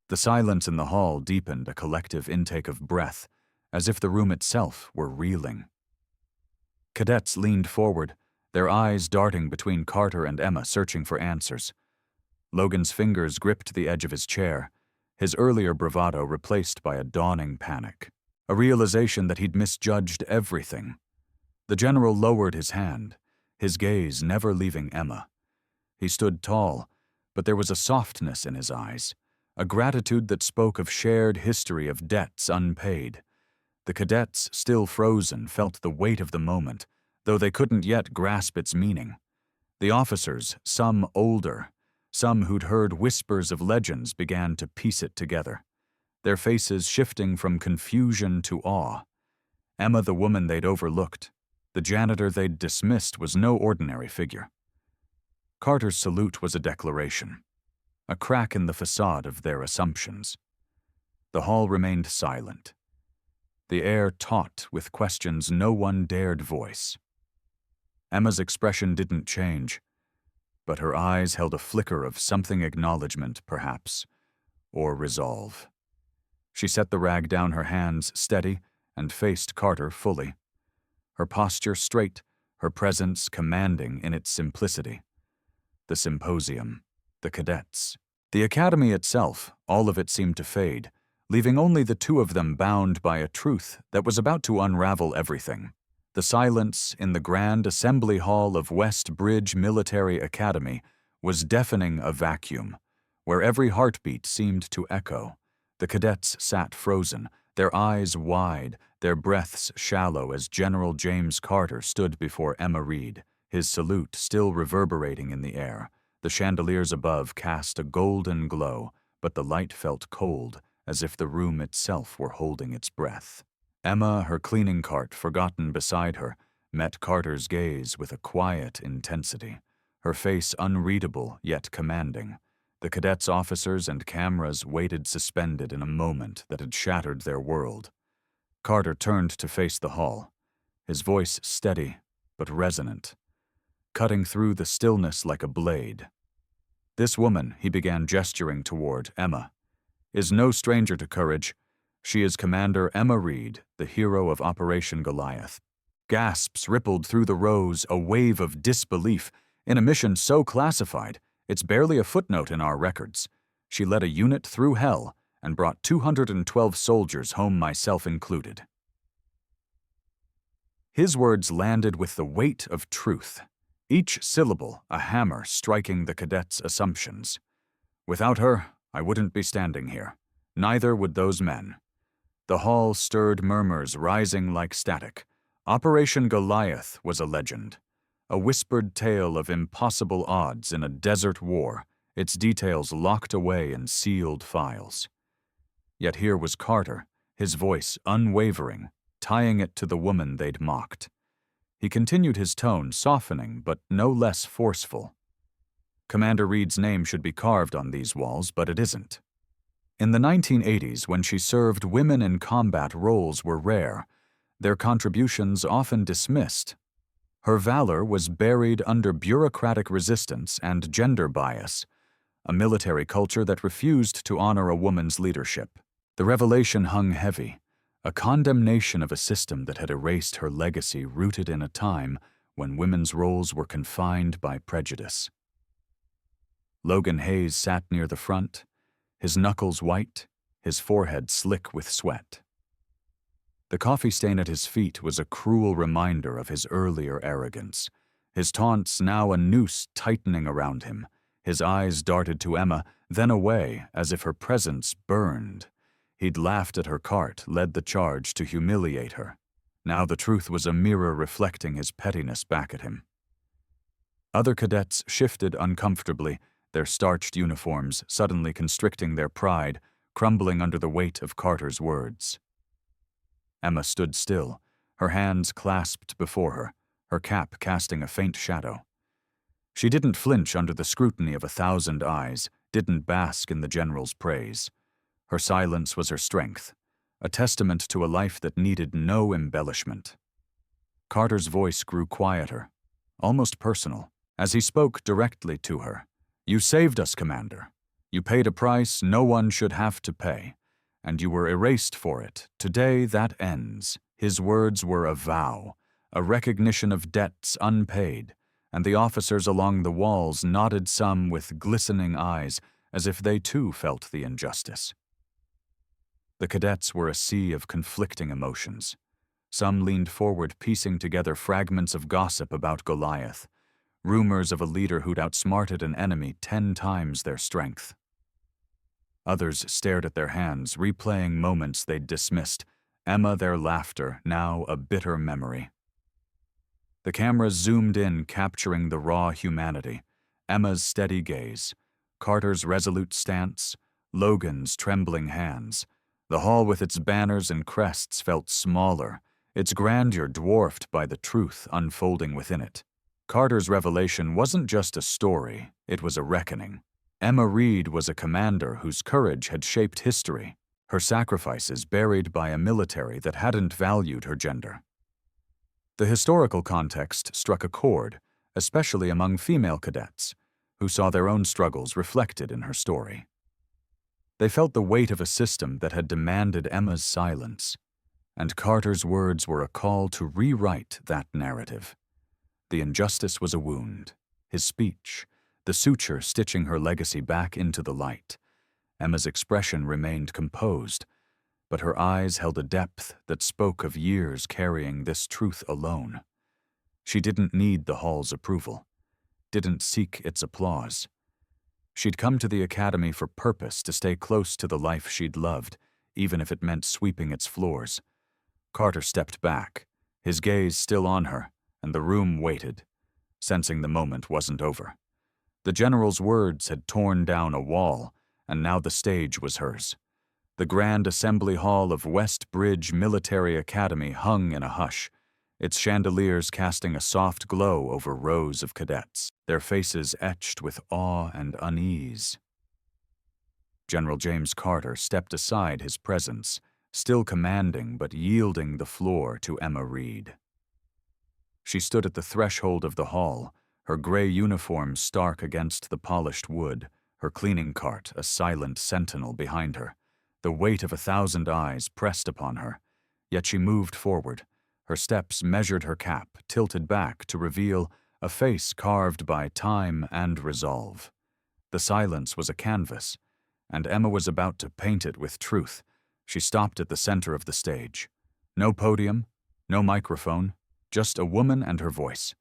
The silence in the hall deepened, a collective intake of breath, as if the room itself were reeling. Cadets leaned forward, their eyes darting between Carter and Emma, searching for answers. Logan's fingers gripped the edge of his chair, his earlier bravado replaced by a dawning panic, a realization that he'd misjudged everything. The general lowered his hand, his gaze never leaving Emma. He stood tall, but there was a softness in his eyes, a gratitude that spoke of shared history, of debts unpaid. The cadets, still frozen, felt the weight of the moment, though they couldn't yet grasp its meaning. The officers, some older, some who'd heard whispers of legends, began to piece it together, their faces shifting from confusion to awe. Emma, the woman they'd overlooked, the janitor they'd dismissed, was no ordinary figure. Carter's salute was a declaration, a crack in the facade of their assumptions. The hall remained silent, the air taut with questions no one dared voice. Emma's expression didn't change, but her eyes held a flicker of something, acknowledgement, perhaps, or resolve. She set the rag down, her hands steady, and faced Carter fully, her posture straight, her presence commanding in its simplicity. The symposium, the cadets, the academy itself, all of it seemed to fade, leaving only the two of them bound by a truth that was about to unravel everything. The silence in the grand assembly hall of West Bridge Military Academy was deafening, a vacuum, where every heartbeat seemed to echo. The cadets sat frozen, their eyes wide, their breaths shallow, as General James Carter stood before Emma Reed, his salute still reverberating in the air. The chandeliers above cast a golden glow, but the light felt cold, as if the room itself were holding its breath. Emma, her cleaning cart forgotten beside her, met Carter's gaze with a quiet intensity, her face unreadable yet commanding. The cadets, officers, and cameras waited suspended in a moment that had shattered their world. Carter turned to face the hall, his voice steady but resonant, cutting through the stillness like a blade. "This woman," he began, gesturing toward Emma, "is no stranger to courage. She is Commander Emma Reed, the hero of Operation Goliath." Gasps rippled through the rows, a wave of disbelief. In a mission so classified, it's barely a footnote in our records. She led a unit through hell and brought 212 soldiers home, myself included. His words landed with the weight of truth, each syllable a hammer striking the cadets' assumptions. Without her, I wouldn't be standing here. Neither would those men. The hall stirred, murmurs rising like static. Operation Goliath was a legend, a whispered tale of impossible odds in a desert war, its details locked away in sealed files. Yet here was Carter, his voice unwavering, tying it to the woman they'd mocked. He continued, his tone softening but no less forceful. Commander Reed's name should be carved on these walls, but it isn't. In the 1980s, when she served, women in combat roles were rare. their contributions often dismissed. Her valor was buried under bureaucratic resistance and gender bias, a military culture that refused to honor a woman's leadership. The revelation hung heavy, a condemnation of a system that had erased her legacy rooted in a time when women's roles were confined by prejudice. Logan Hayes sat near the front, his knuckles white, his forehead slick with sweat. The coffee stain at his feet was a cruel reminder of his earlier arrogance, his taunts now a noose tightening around him. His eyes darted to Emma, then away, as if her presence burned. He'd laughed at her cart, led the charge to humiliate her. Now the truth was a mirror reflecting his pettiness back at him. Other cadets shifted uncomfortably, their starched uniforms suddenly constricting their pride, crumbling under the weight of Carter's words. Emma stood still, her hands clasped before her, her cap casting a faint shadow. She didn't flinch under the scrutiny of 1,000 eyes, didn't bask in the general's praise. Her silence was her strength, a testament to a life that needed no embellishment. Carter's voice grew quieter, almost personal, as he spoke directly to her. "You saved us, Commander. You paid a price no one should have to pay, and you were erased for it. Today that ends." His words were a vow, a recognition of debts unpaid, and the officers along the walls nodded, some with glistening eyes, as if they too felt the injustice. The cadets were a sea of conflicting emotions. Some leaned forward, piecing together fragments of gossip about Goliath, rumors of a leader who'd outsmarted an enemy 10 times their strength. Others stared at their hands, replaying moments they'd dismissed, Emma their laughter, now a bitter memory. The cameras zoomed in, capturing the raw humanity, Emma's steady gaze, Carter's resolute stance, Logan's trembling hands. The hall with its banners and crests felt smaller, its grandeur dwarfed by the truth unfolding within it. Carter's revelation wasn't just a story, it was a reckoning. Emma Reed was a commander whose courage had shaped history, her sacrifices buried by a military that hadn't valued her gender. The historical context struck a chord, especially among female cadets, who saw their own struggles reflected in her story. They felt the weight of a system that had demanded Emma's silence, and Carter's words were a call to rewrite that narrative. The injustice was a wound, his speech, the suture stitching her legacy back into the light. Emma's expression remained composed, but her eyes held a depth that spoke of years carrying this truth alone. She didn't need the hall's approval, didn't seek its applause. She'd come to the academy for purpose, to stay close to the life she'd loved, even if it meant sweeping its floors. Carter stepped back, his gaze still on her, and the room waited, sensing the moment wasn't over. The general's words had torn down a wall, and now the stage was hers. The grand assembly hall of West Bridge Military Academy hung in a hush, its chandeliers casting a soft glow over rows of cadets, their faces etched with awe and unease. General James Carter stepped aside his presence, still commanding but yielding the floor to Emma Reed. She stood at the threshold of the hall, her gray uniform stark against the polished wood, her cleaning cart a silent sentinel behind her, the weight of 1,000 eyes pressed upon her. Yet she moved forward. Her steps measured her cap, tilted back to reveal a face carved by time and resolve. The silence was a canvas, and Emma was about to paint it with truth. She stopped at the center of the stage. No podium, no microphone, just a woman and her voice.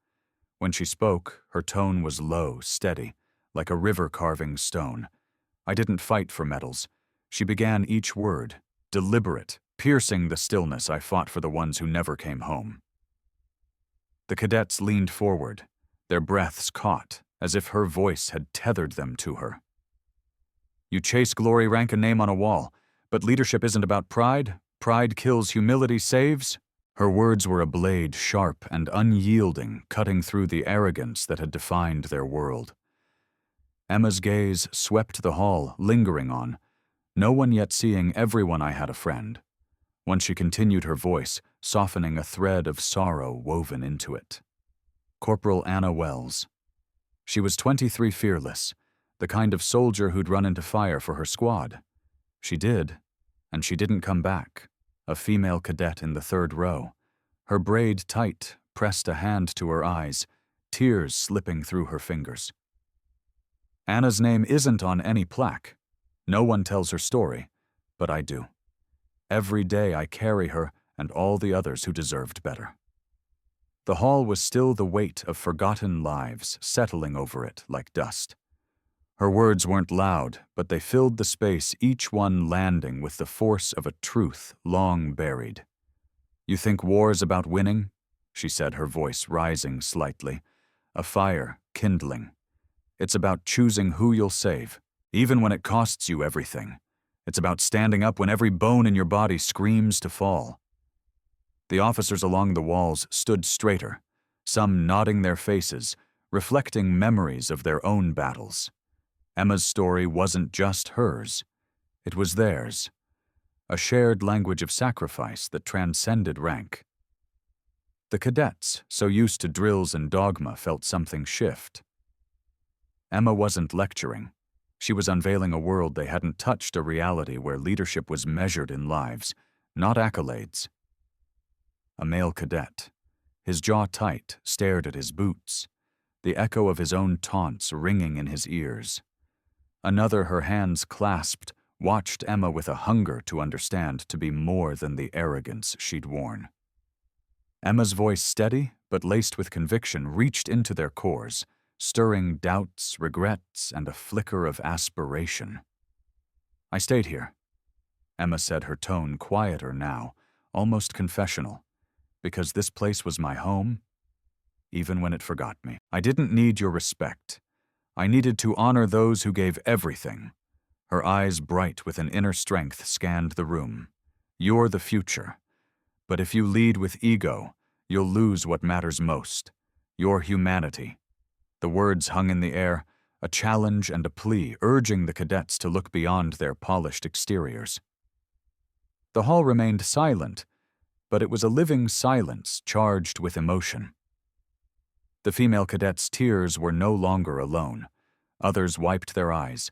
When she spoke, her tone was low, steady, like a river carving stone. I didn't fight for medals. She began each word, deliberate, piercing the stillness I fought for the ones who never came home. The cadets leaned forward, their breaths caught, as if her voice had tethered them to her. You chase glory, rank a name on a wall, but leadership isn't about pride. Pride kills, humility saves. Her words were a blade, sharp and unyielding, cutting through the arrogance that had defined their world. Emma's gaze swept the hall, lingering on, no one yet seeing everyone I had a friend. Once she continued, her voice softening, a thread of sorrow woven into it. Corporal Anna Wells. She was 23, fearless, the kind of soldier who'd run into fire for her squad. She did, and she didn't come back. A female cadet in the third row. Her braid tight, pressed a hand to her eyes, tears slipping through her fingers. Anna's name isn't on any plaque. No one tells her story, but I do. Every day I carry her and all the others who deserved better. The hall was still the weight of forgotten lives settling over it like dust. Her words weren't loud, but they filled the space, each one landing with the force of a truth long buried. "You think war's about winning?" she said, her voice rising slightly, a fire kindling. "It's about choosing who you'll save, even when it costs you everything. It's about standing up when every bone in your body screams to fall." The officers along the walls stood straighter, some nodding their faces, reflecting memories of their own battles. Emma's story wasn't just hers. It was theirs. A shared language of sacrifice that transcended rank. The cadets, so used to drills and dogma, felt something shift. Emma wasn't lecturing. She was unveiling a world they hadn't touched, a reality where leadership was measured in lives, not accolades. A male cadet, his jaw tight, stared at his boots, the echo of his own taunts ringing in his ears. Another, her hands clasped, watched Emma with a hunger to understand, to be more than the arrogance she'd worn. Emma's voice, steady but laced with conviction, reached into their cores, stirring doubts, regrets, and a flicker of aspiration. "I stayed here," Emma said, her tone quieter now, almost confessional, "because this place was my home, even when it forgot me. I didn't need your respect. I needed to honor those who gave everything." Her eyes, bright with an inner strength, scanned the room. "You're the future. But if you lead with ego, you'll lose what matters most, your humanity." The words hung in the air, a challenge and a plea, urging the cadets to look beyond their polished exteriors. The hall remained silent, but it was a living silence charged with emotion. The female cadets' tears were no longer alone. Others wiped their eyes,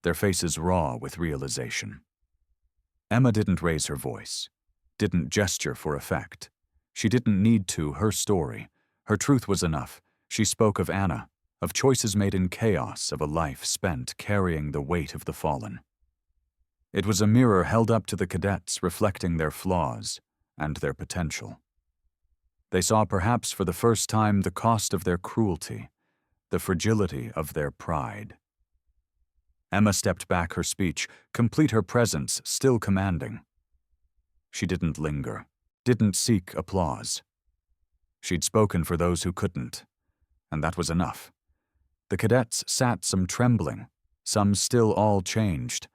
their faces raw with realization. Emma didn't raise her voice, didn't gesture for effect. She didn't need to. Her story, her truth was enough. She spoke of Anna, of choices made in chaos, of a life spent carrying the weight of the fallen. It was a mirror held up to the cadets, reflecting their flaws and their potential. They saw, perhaps for the first time, the cost of their cruelty, the fragility of their pride. Emma stepped back, her speech, complete, her presence still commanding. She didn't linger, didn't seek applause. She'd spoken for those who couldn't, and that was enough. The cadets sat, some trembling, some still, all changed.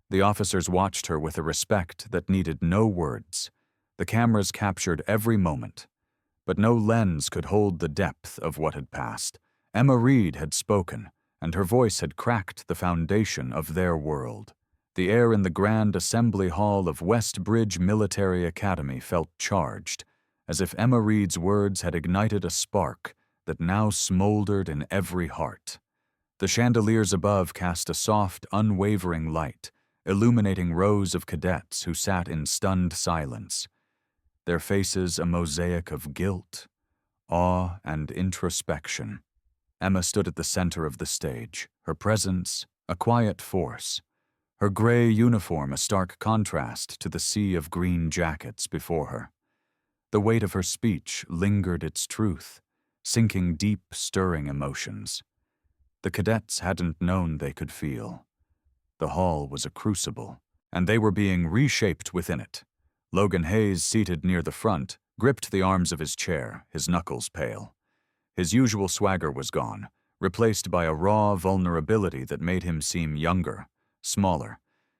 The officers watched her with a respect that needed no words. The cameras captured every moment, but no lens could hold the depth of what had passed. Emma Reed had spoken, and her voice had cracked the foundation of their world. The air in the grand assembly hall of West Bridge Military Academy felt charged, as if Emma Reed's words had ignited a spark that now smoldered in every heart. The chandeliers above cast a soft, unwavering light, illuminating rows of cadets who sat in stunned silence, their faces a mosaic of guilt, awe, and introspection. Emma stood at the center of the stage, her presence a quiet force, her gray uniform a stark contrast to the sea of green jackets before her. The weight of her speech lingered its truth, sinking deep, stirring emotions. The cadets hadn't known they could feel. The hall was a crucible, and they were being reshaped within it. Logan Hayes, seated near the front, gripped the arms of his chair, his knuckles pale. His usual swagger was gone, replaced by a raw vulnerability that made him seem younger, smaller,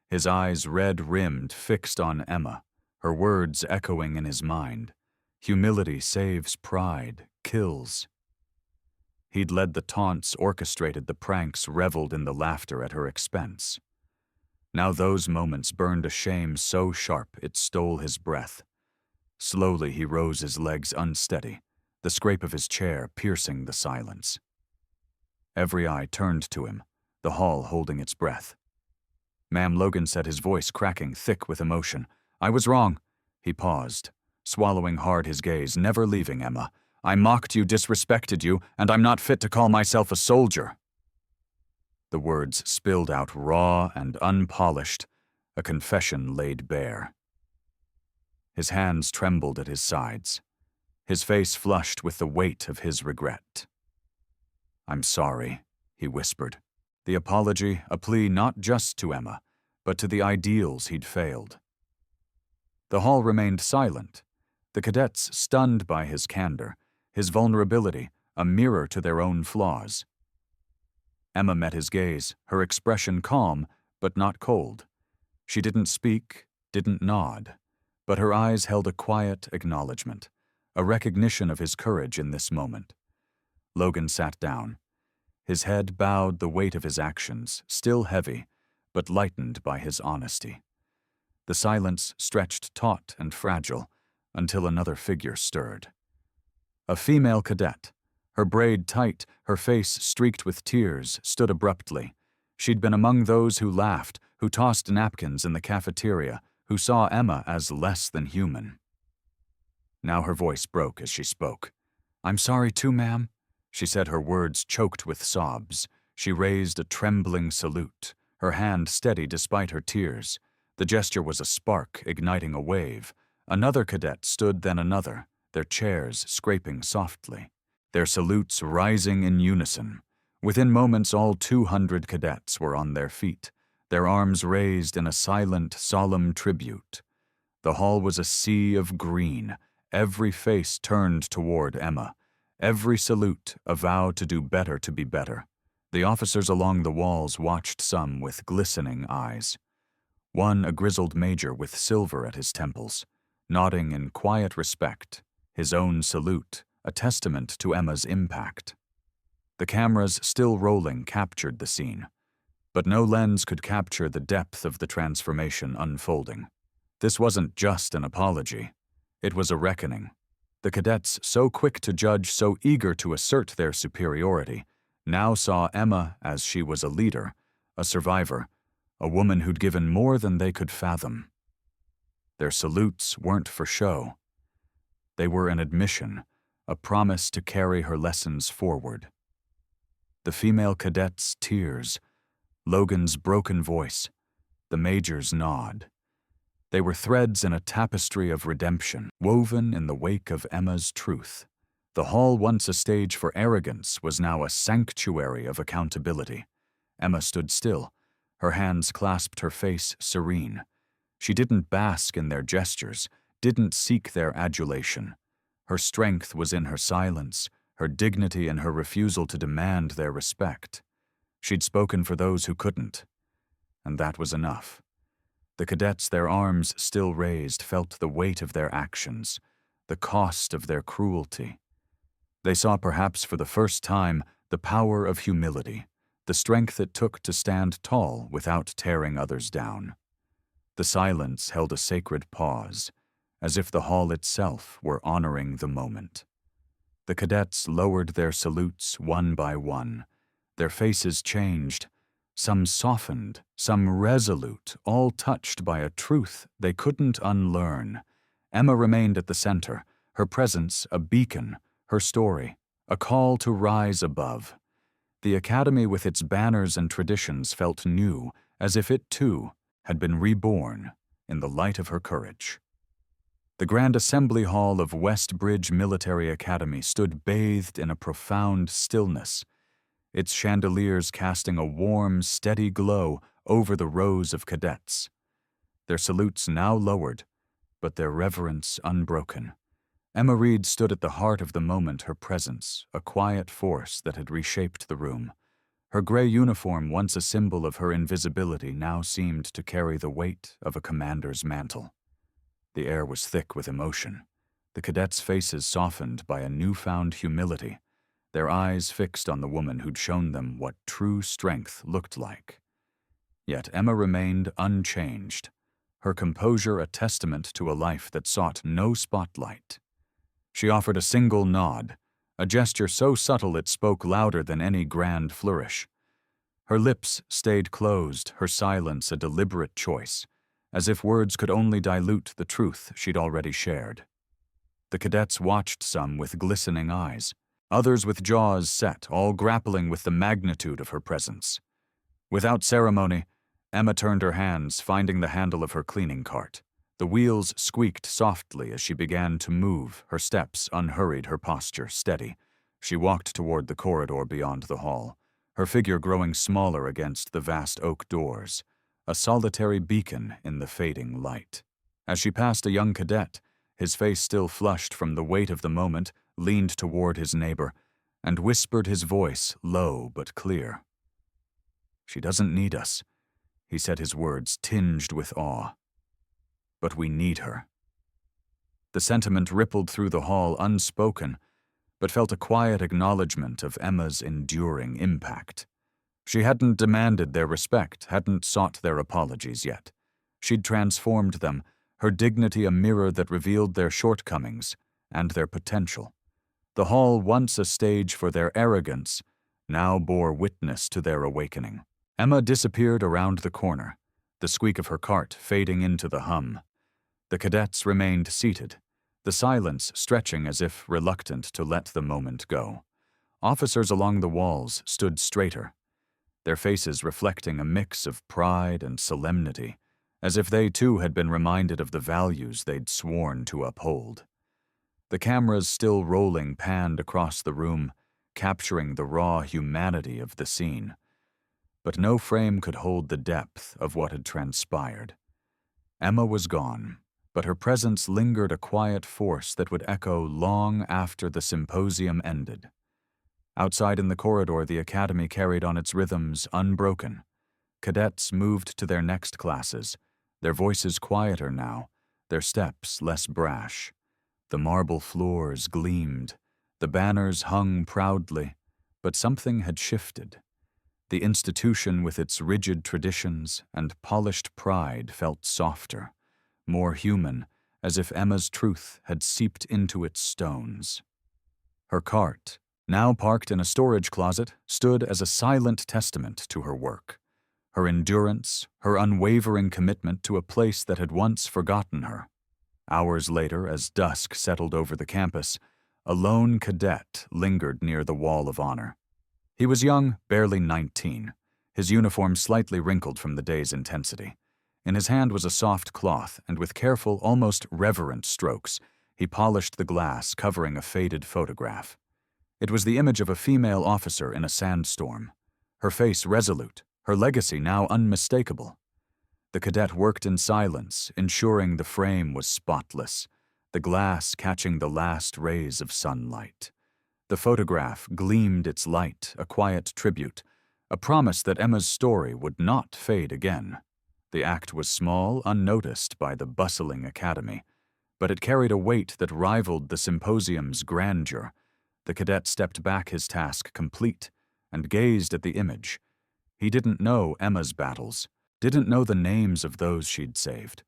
his eyes red-rimmed, fixed on Emma, her words echoing in his mind. Humility saves pride, kills. He'd led the taunts, orchestrated the pranks, reveled in the laughter at her expense. Now those moments burned a shame so sharp it stole his breath. Slowly he rose, his legs unsteady, the scrape of his chair piercing the silence. Every eye turned to him, the hall holding its breath. "Ma'am," Logan said, his voice cracking, thick with emotion. "I was wrong." He paused, swallowing hard his gaze, never leaving Emma. "I mocked you, disrespected you, and I'm not fit to call myself a soldier." The words spilled out raw and unpolished, a confession laid bare. His hands trembled at his sides. His face flushed with the weight of his regret. "I'm sorry," he whispered. The apology, a plea not just to Emma, but to the ideals he'd failed. The hall remained silent, the cadets stunned by his candor, his vulnerability, a mirror to their own flaws. Emma met his gaze, her expression calm, but not cold. She didn't speak, didn't nod, but her eyes held a quiet acknowledgement, a recognition of his courage in this moment. Logan sat down. His head bowed, the weight of his actions, still heavy, but lightened by his honesty. The silence stretched taut and fragile until another figure stirred. A female cadet, her braid tight, her face streaked with tears, stood abruptly. She'd been among those who laughed, who tossed napkins in the cafeteria, who saw Emma as less than human. Now her voice broke as she spoke. "I'm sorry too, ma'am," she said, her words choked with sobs. She raised a trembling salute, her hand steady despite her tears. The gesture was a spark, igniting a wave. Another cadet stood, then another, their chairs scraping softly, their salutes rising in unison. Within moments, all 200 cadets were on their feet, their arms raised in a silent, solemn tribute. The hall was a sea of green, every face turned toward Emma, every salute a vow to do better, to be better. The officers along the walls watched, some with glistening eyes. One, a grizzled major with silver at his temples, nodding in quiet respect, his own salute, a testament to Emma's impact. The cameras, still rolling, captured the scene, but no lens could capture the depth of the transformation unfolding. This wasn't just an apology. It was a reckoning. The cadets, so quick to judge, so eager to assert their superiority, now saw Emma as she was a leader, a survivor, a woman who'd given more than they could fathom. Their salutes weren't for show. They were an admission, a promise to carry her lessons forward. The female cadet's tears, Logan's broken voice, the major's nod. They were threads in a tapestry of redemption, woven in the wake of Emma's truth. The hall, once a stage for arrogance, was now a sanctuary of accountability. Emma stood still, her hands clasped, her face serene. She didn't bask in their gestures, didn't seek their adulation. Her strength was in her silence, her dignity in her refusal to demand their respect. She'd spoken for those who couldn't, and that was enough. The cadets, their arms still raised, felt the weight of their actions, the cost of their cruelty. They saw, perhaps for the first time, the power of humility, the strength it took to stand tall without tearing others down. The silence held a sacred pause, as if the hall itself were honoring the moment. The cadets lowered their salutes one by one. Their faces changed, some softened, some resolute, all touched by a truth they couldn't unlearn. Emma remained at the center, her presence a beacon, her story a call to rise above. The academy, with its banners and traditions, felt new, as if it too had been reborn in the light of her courage. The Grand Assembly Hall of West Bridge Military Academy stood bathed in a profound stillness, its chandeliers casting a warm, steady glow over the rows of cadets. Their salutes now lowered, but their reverence unbroken. Emma Reed stood at the heart of the moment, her presence, a quiet force that had reshaped the room. Her gray uniform, once a symbol of her invisibility, now seemed to carry the weight of a commander's mantle. The air was thick with emotion. The cadets' faces softened by a newfound humility, their eyes fixed on the woman who'd shown them what true strength looked like. Yet Emma remained unchanged, her composure a testament to a life that sought no spotlight. She offered a single nod, a gesture so subtle it spoke louder than any grand flourish. Her lips stayed closed, her silence a deliberate choice, as if words could only dilute the truth she'd already shared. The cadets watched, some with glistening eyes, others with jaws set, all grappling with the magnitude of her presence. Without ceremony, Emma turned her hands, finding the handle of her cleaning cart. The wheels squeaked softly as she began to move, her steps unhurried, her posture steady. She walked toward the corridor beyond the hall, her figure growing smaller against the vast oak doors, a solitary beacon in the fading light. As she passed a young cadet, his face still flushed from the weight of the moment, leaned toward his neighbor, and whispered, his voice low but clear. "She doesn't need us," he said, his words tinged with awe. "But we need her." The sentiment rippled through the hall unspoken, but felt a quiet acknowledgement of Emma's enduring impact. She hadn't demanded their respect, hadn't sought their apologies yet. She'd transformed them, her dignity a mirror that revealed their shortcomings and their potential. The hall, once a stage for their arrogance, now bore witness to their awakening. Emma disappeared around the corner, the squeak of her cart fading into the hum. The cadets remained seated, the silence stretching as if reluctant to let the moment go. Officers along the walls stood straighter, their faces reflecting a mix of pride and solemnity, as if they too had been reminded of the values they'd sworn to uphold. The cameras still rolling panned across the room, capturing the raw humanity of the scene. But no frame could hold the depth of what had transpired. Emma was gone, but her presence lingered, a quiet force that would echo long after the symposium ended. Outside in the corridor, the academy carried on its rhythms unbroken. Cadets moved to their next classes, their voices quieter now, their steps less brash. The marble floors gleamed, the banners hung proudly, but something had shifted. The institution with its rigid traditions and polished pride felt softer, more human, as if Emma's truth had seeped into its stones. Her cart, now parked in a storage closet, stood as a silent testament to her work, her endurance, her unwavering commitment to a place that had once forgotten her. Hours later, as dusk settled over the campus, a lone cadet lingered near the Wall of Honor. He was young, barely 19, his uniform slightly wrinkled from the day's intensity. In his hand was a soft cloth, and with careful, almost reverent strokes, he polished the glass covering a faded photograph. It was the image of a female officer in a sandstorm, her face resolute, her legacy now unmistakable. The cadet worked in silence, ensuring the frame was spotless, the glass catching the last rays of sunlight. The photograph gleamed its light, a quiet tribute, a promise that Emma's story would not fade again. The act was small, unnoticed by the bustling academy, but it carried a weight that rivaled the symposium's grandeur. The cadet stepped back, his task complete, and gazed at the image. He didn't know Emma's battles, didn't know the names of those she'd saved,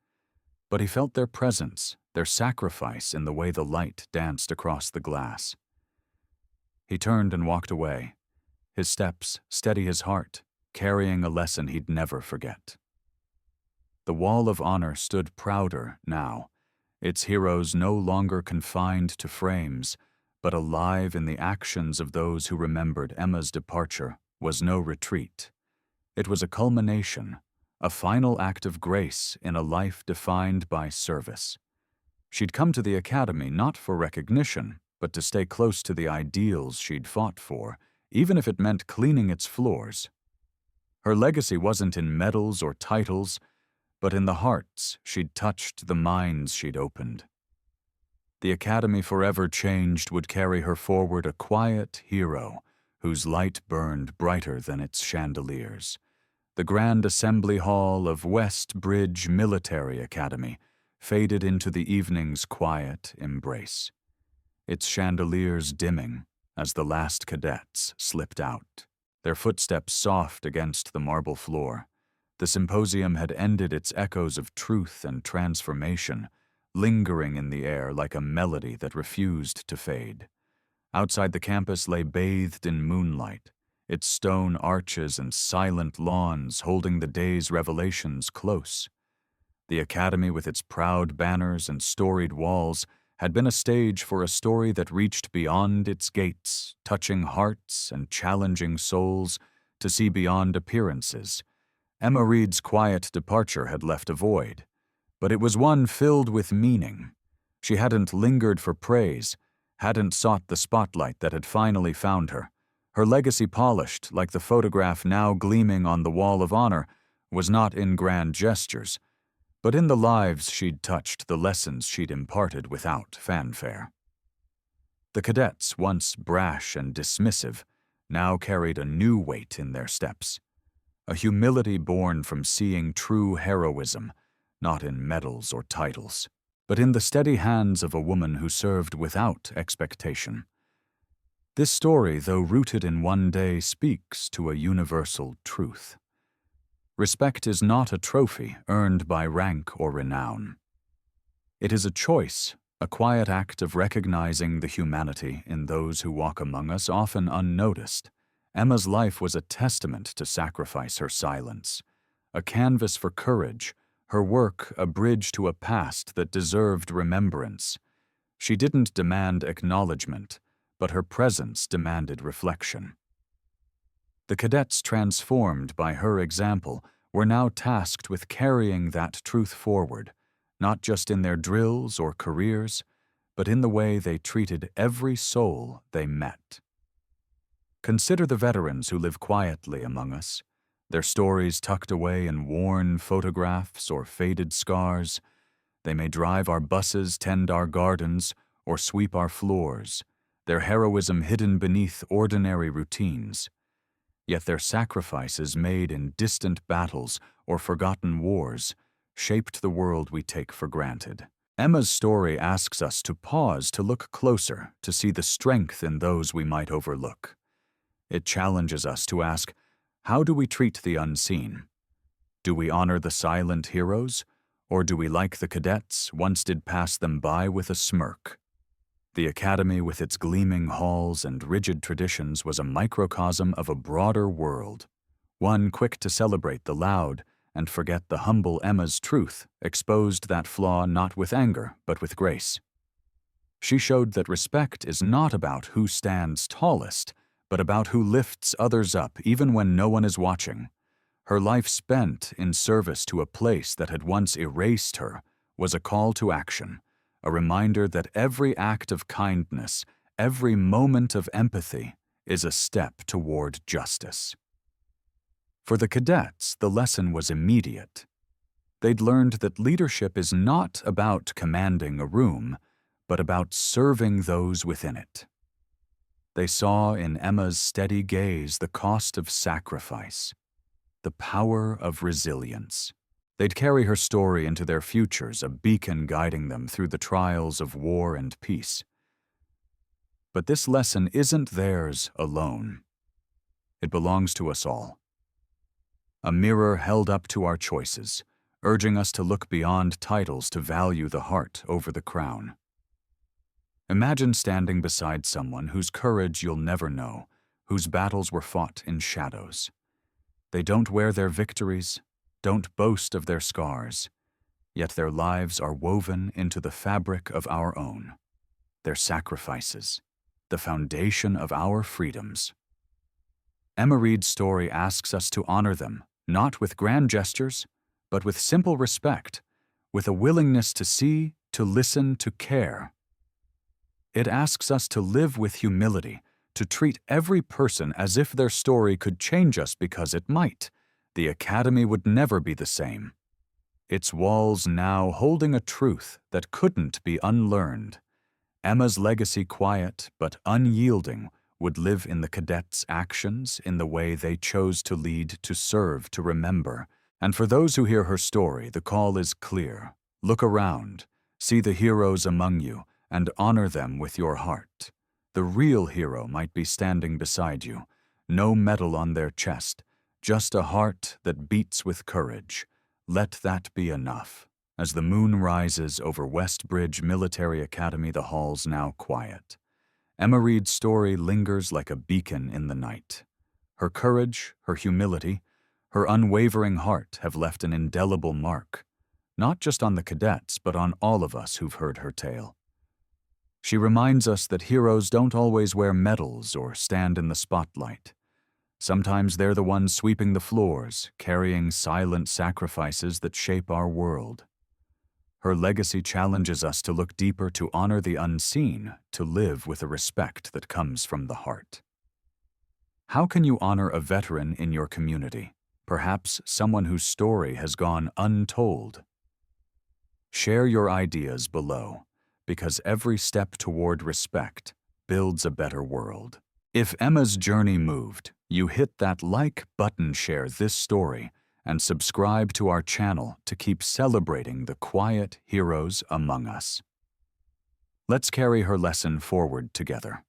but he felt their presence, their sacrifice in the way the light danced across the glass. He turned and walked away, his steps steady, his heart carrying a lesson he'd never forget. The Wall of Honor stood prouder now, its heroes no longer confined to frames, but alive in the actions of those who remembered Emma's departure was no retreat. It was a culmination, a final act of grace in a life defined by service. She'd come to the academy not for recognition, but to stay close to the ideals she'd fought for, even if it meant cleaning its floors. Her legacy wasn't in medals or titles, but in the hearts she'd touched, the minds she'd opened. The academy, forever changed, would carry her forward, a quiet hero whose light burned brighter than its chandeliers. The grand assembly hall of West Bridge Military Academy faded into the evening's quiet embrace, its chandeliers dimming as the last cadets slipped out, their footsteps soft against the marble floor. The symposium had ended its echoes of truth and transformation, lingering in the air like a melody that refused to fade. Outside the campus lay bathed in moonlight, its stone arches and silent lawns holding the day's revelations close. The academy, with its proud banners and storied walls, had been a stage for a story that reached beyond its gates, touching hearts and challenging souls to see beyond appearances. Emma Reed's quiet departure had left a void, but it was one filled with meaning. She hadn't lingered for praise, hadn't sought the spotlight that had finally found her. Her legacy, polished like the photograph now gleaming on the wall of honor, was not in grand gestures, but in the lives she'd touched, the lessons she'd imparted without fanfare. The cadets, once brash and dismissive, now carried a new weight in their steps, a humility born from seeing true heroism, not in medals or titles, but in the steady hands of a woman who served without expectation. This story, though rooted in one day, speaks to a universal truth. Respect is not a trophy earned by rank or renown. It is a choice, a quiet act of recognizing the humanity in those who walk among us, often unnoticed. Emma's life was a testament to sacrifice, her silence, a canvas for courage, her work a bridge to a past that deserved remembrance. She didn't demand acknowledgement, but her presence demanded reflection. The cadets, transformed by her example, were now tasked with carrying that truth forward, not just in their drills or careers, but in the way they treated every soul they met. Consider the veterans who live quietly among us, their stories tucked away in worn photographs or faded scars. They may drive our buses, tend our gardens, or sweep our floors, their heroism hidden beneath ordinary routines. Yet their sacrifices made in distant battles or forgotten wars shaped the world we take for granted. Emma's story asks us to pause, to look closer, to see the strength in those we might overlook. It challenges us to ask, how do we treat the unseen? Do we honor the silent heroes, or do we, like the cadets, once did pass them by with a smirk? The academy, with its gleaming halls and rigid traditions, was a microcosm of a broader world, one quick to celebrate the loud and forget the humble. Emma's truth exposed that flaw not with anger, but with grace. She showed that respect is not about who stands tallest, but about who lifts others up even when no one is watching. Her life spent in service to a place that had once erased her was a call to action, a reminder that every act of kindness, every moment of empathy, is a step toward justice. For the cadets, the lesson was immediate. They'd learned that leadership is not about commanding a room, but about serving those within it. They saw in Emma's steady gaze the cost of sacrifice, the power of resilience. They'd carry her story into their futures, a beacon guiding them through the trials of war and peace. But this lesson isn't theirs alone. It belongs to us all. A mirror held up to our choices, urging us to look beyond titles, to value the heart over the crown. Imagine standing beside someone whose courage you'll never know, whose battles were fought in shadows. They don't wear their victories, don't boast of their scars, yet their lives are woven into the fabric of our own, their sacrifices, the foundation of our freedoms. Emma Reed's story asks us to honor them, not with grand gestures, but with simple respect, with a willingness to see, to listen, to care. It asks us to live with humility, to treat every person as if their story could change us, because it might. The academy would never be the same. Its walls now holding a truth that couldn't be unlearned. Emma's legacy, quiet but unyielding, would live in the cadets' actions, in the way they chose to lead, to serve, to remember. And for those who hear her story, the call is clear. Look around, see the heroes among you, and honor them with your heart. The real hero might be standing beside you, no medal on their chest, Just a heart that beats with courage. Let that be enough. As the moon rises over Westbridge Military Academy, the hall's now quiet. Emma Reed's story lingers like a beacon in the night. Her courage, her humility, her unwavering heart have left an indelible mark, not just on the cadets, but on all of us who've heard her tale. She reminds us that heroes don't always wear medals or stand in the spotlight. Sometimes they're the ones sweeping the floors, carrying silent sacrifices that shape our world. Her legacy challenges us to look deeper, to honor the unseen, to live with a respect that comes from the heart. How can you honor a veteran in your community? Perhaps someone whose story has gone untold. Share your ideas below, because every step toward respect builds a better world. If Emma's journey moved, you hit that like button, share this story, and subscribe to our channel to keep celebrating the quiet heroes among us. Let's carry her lesson forward together.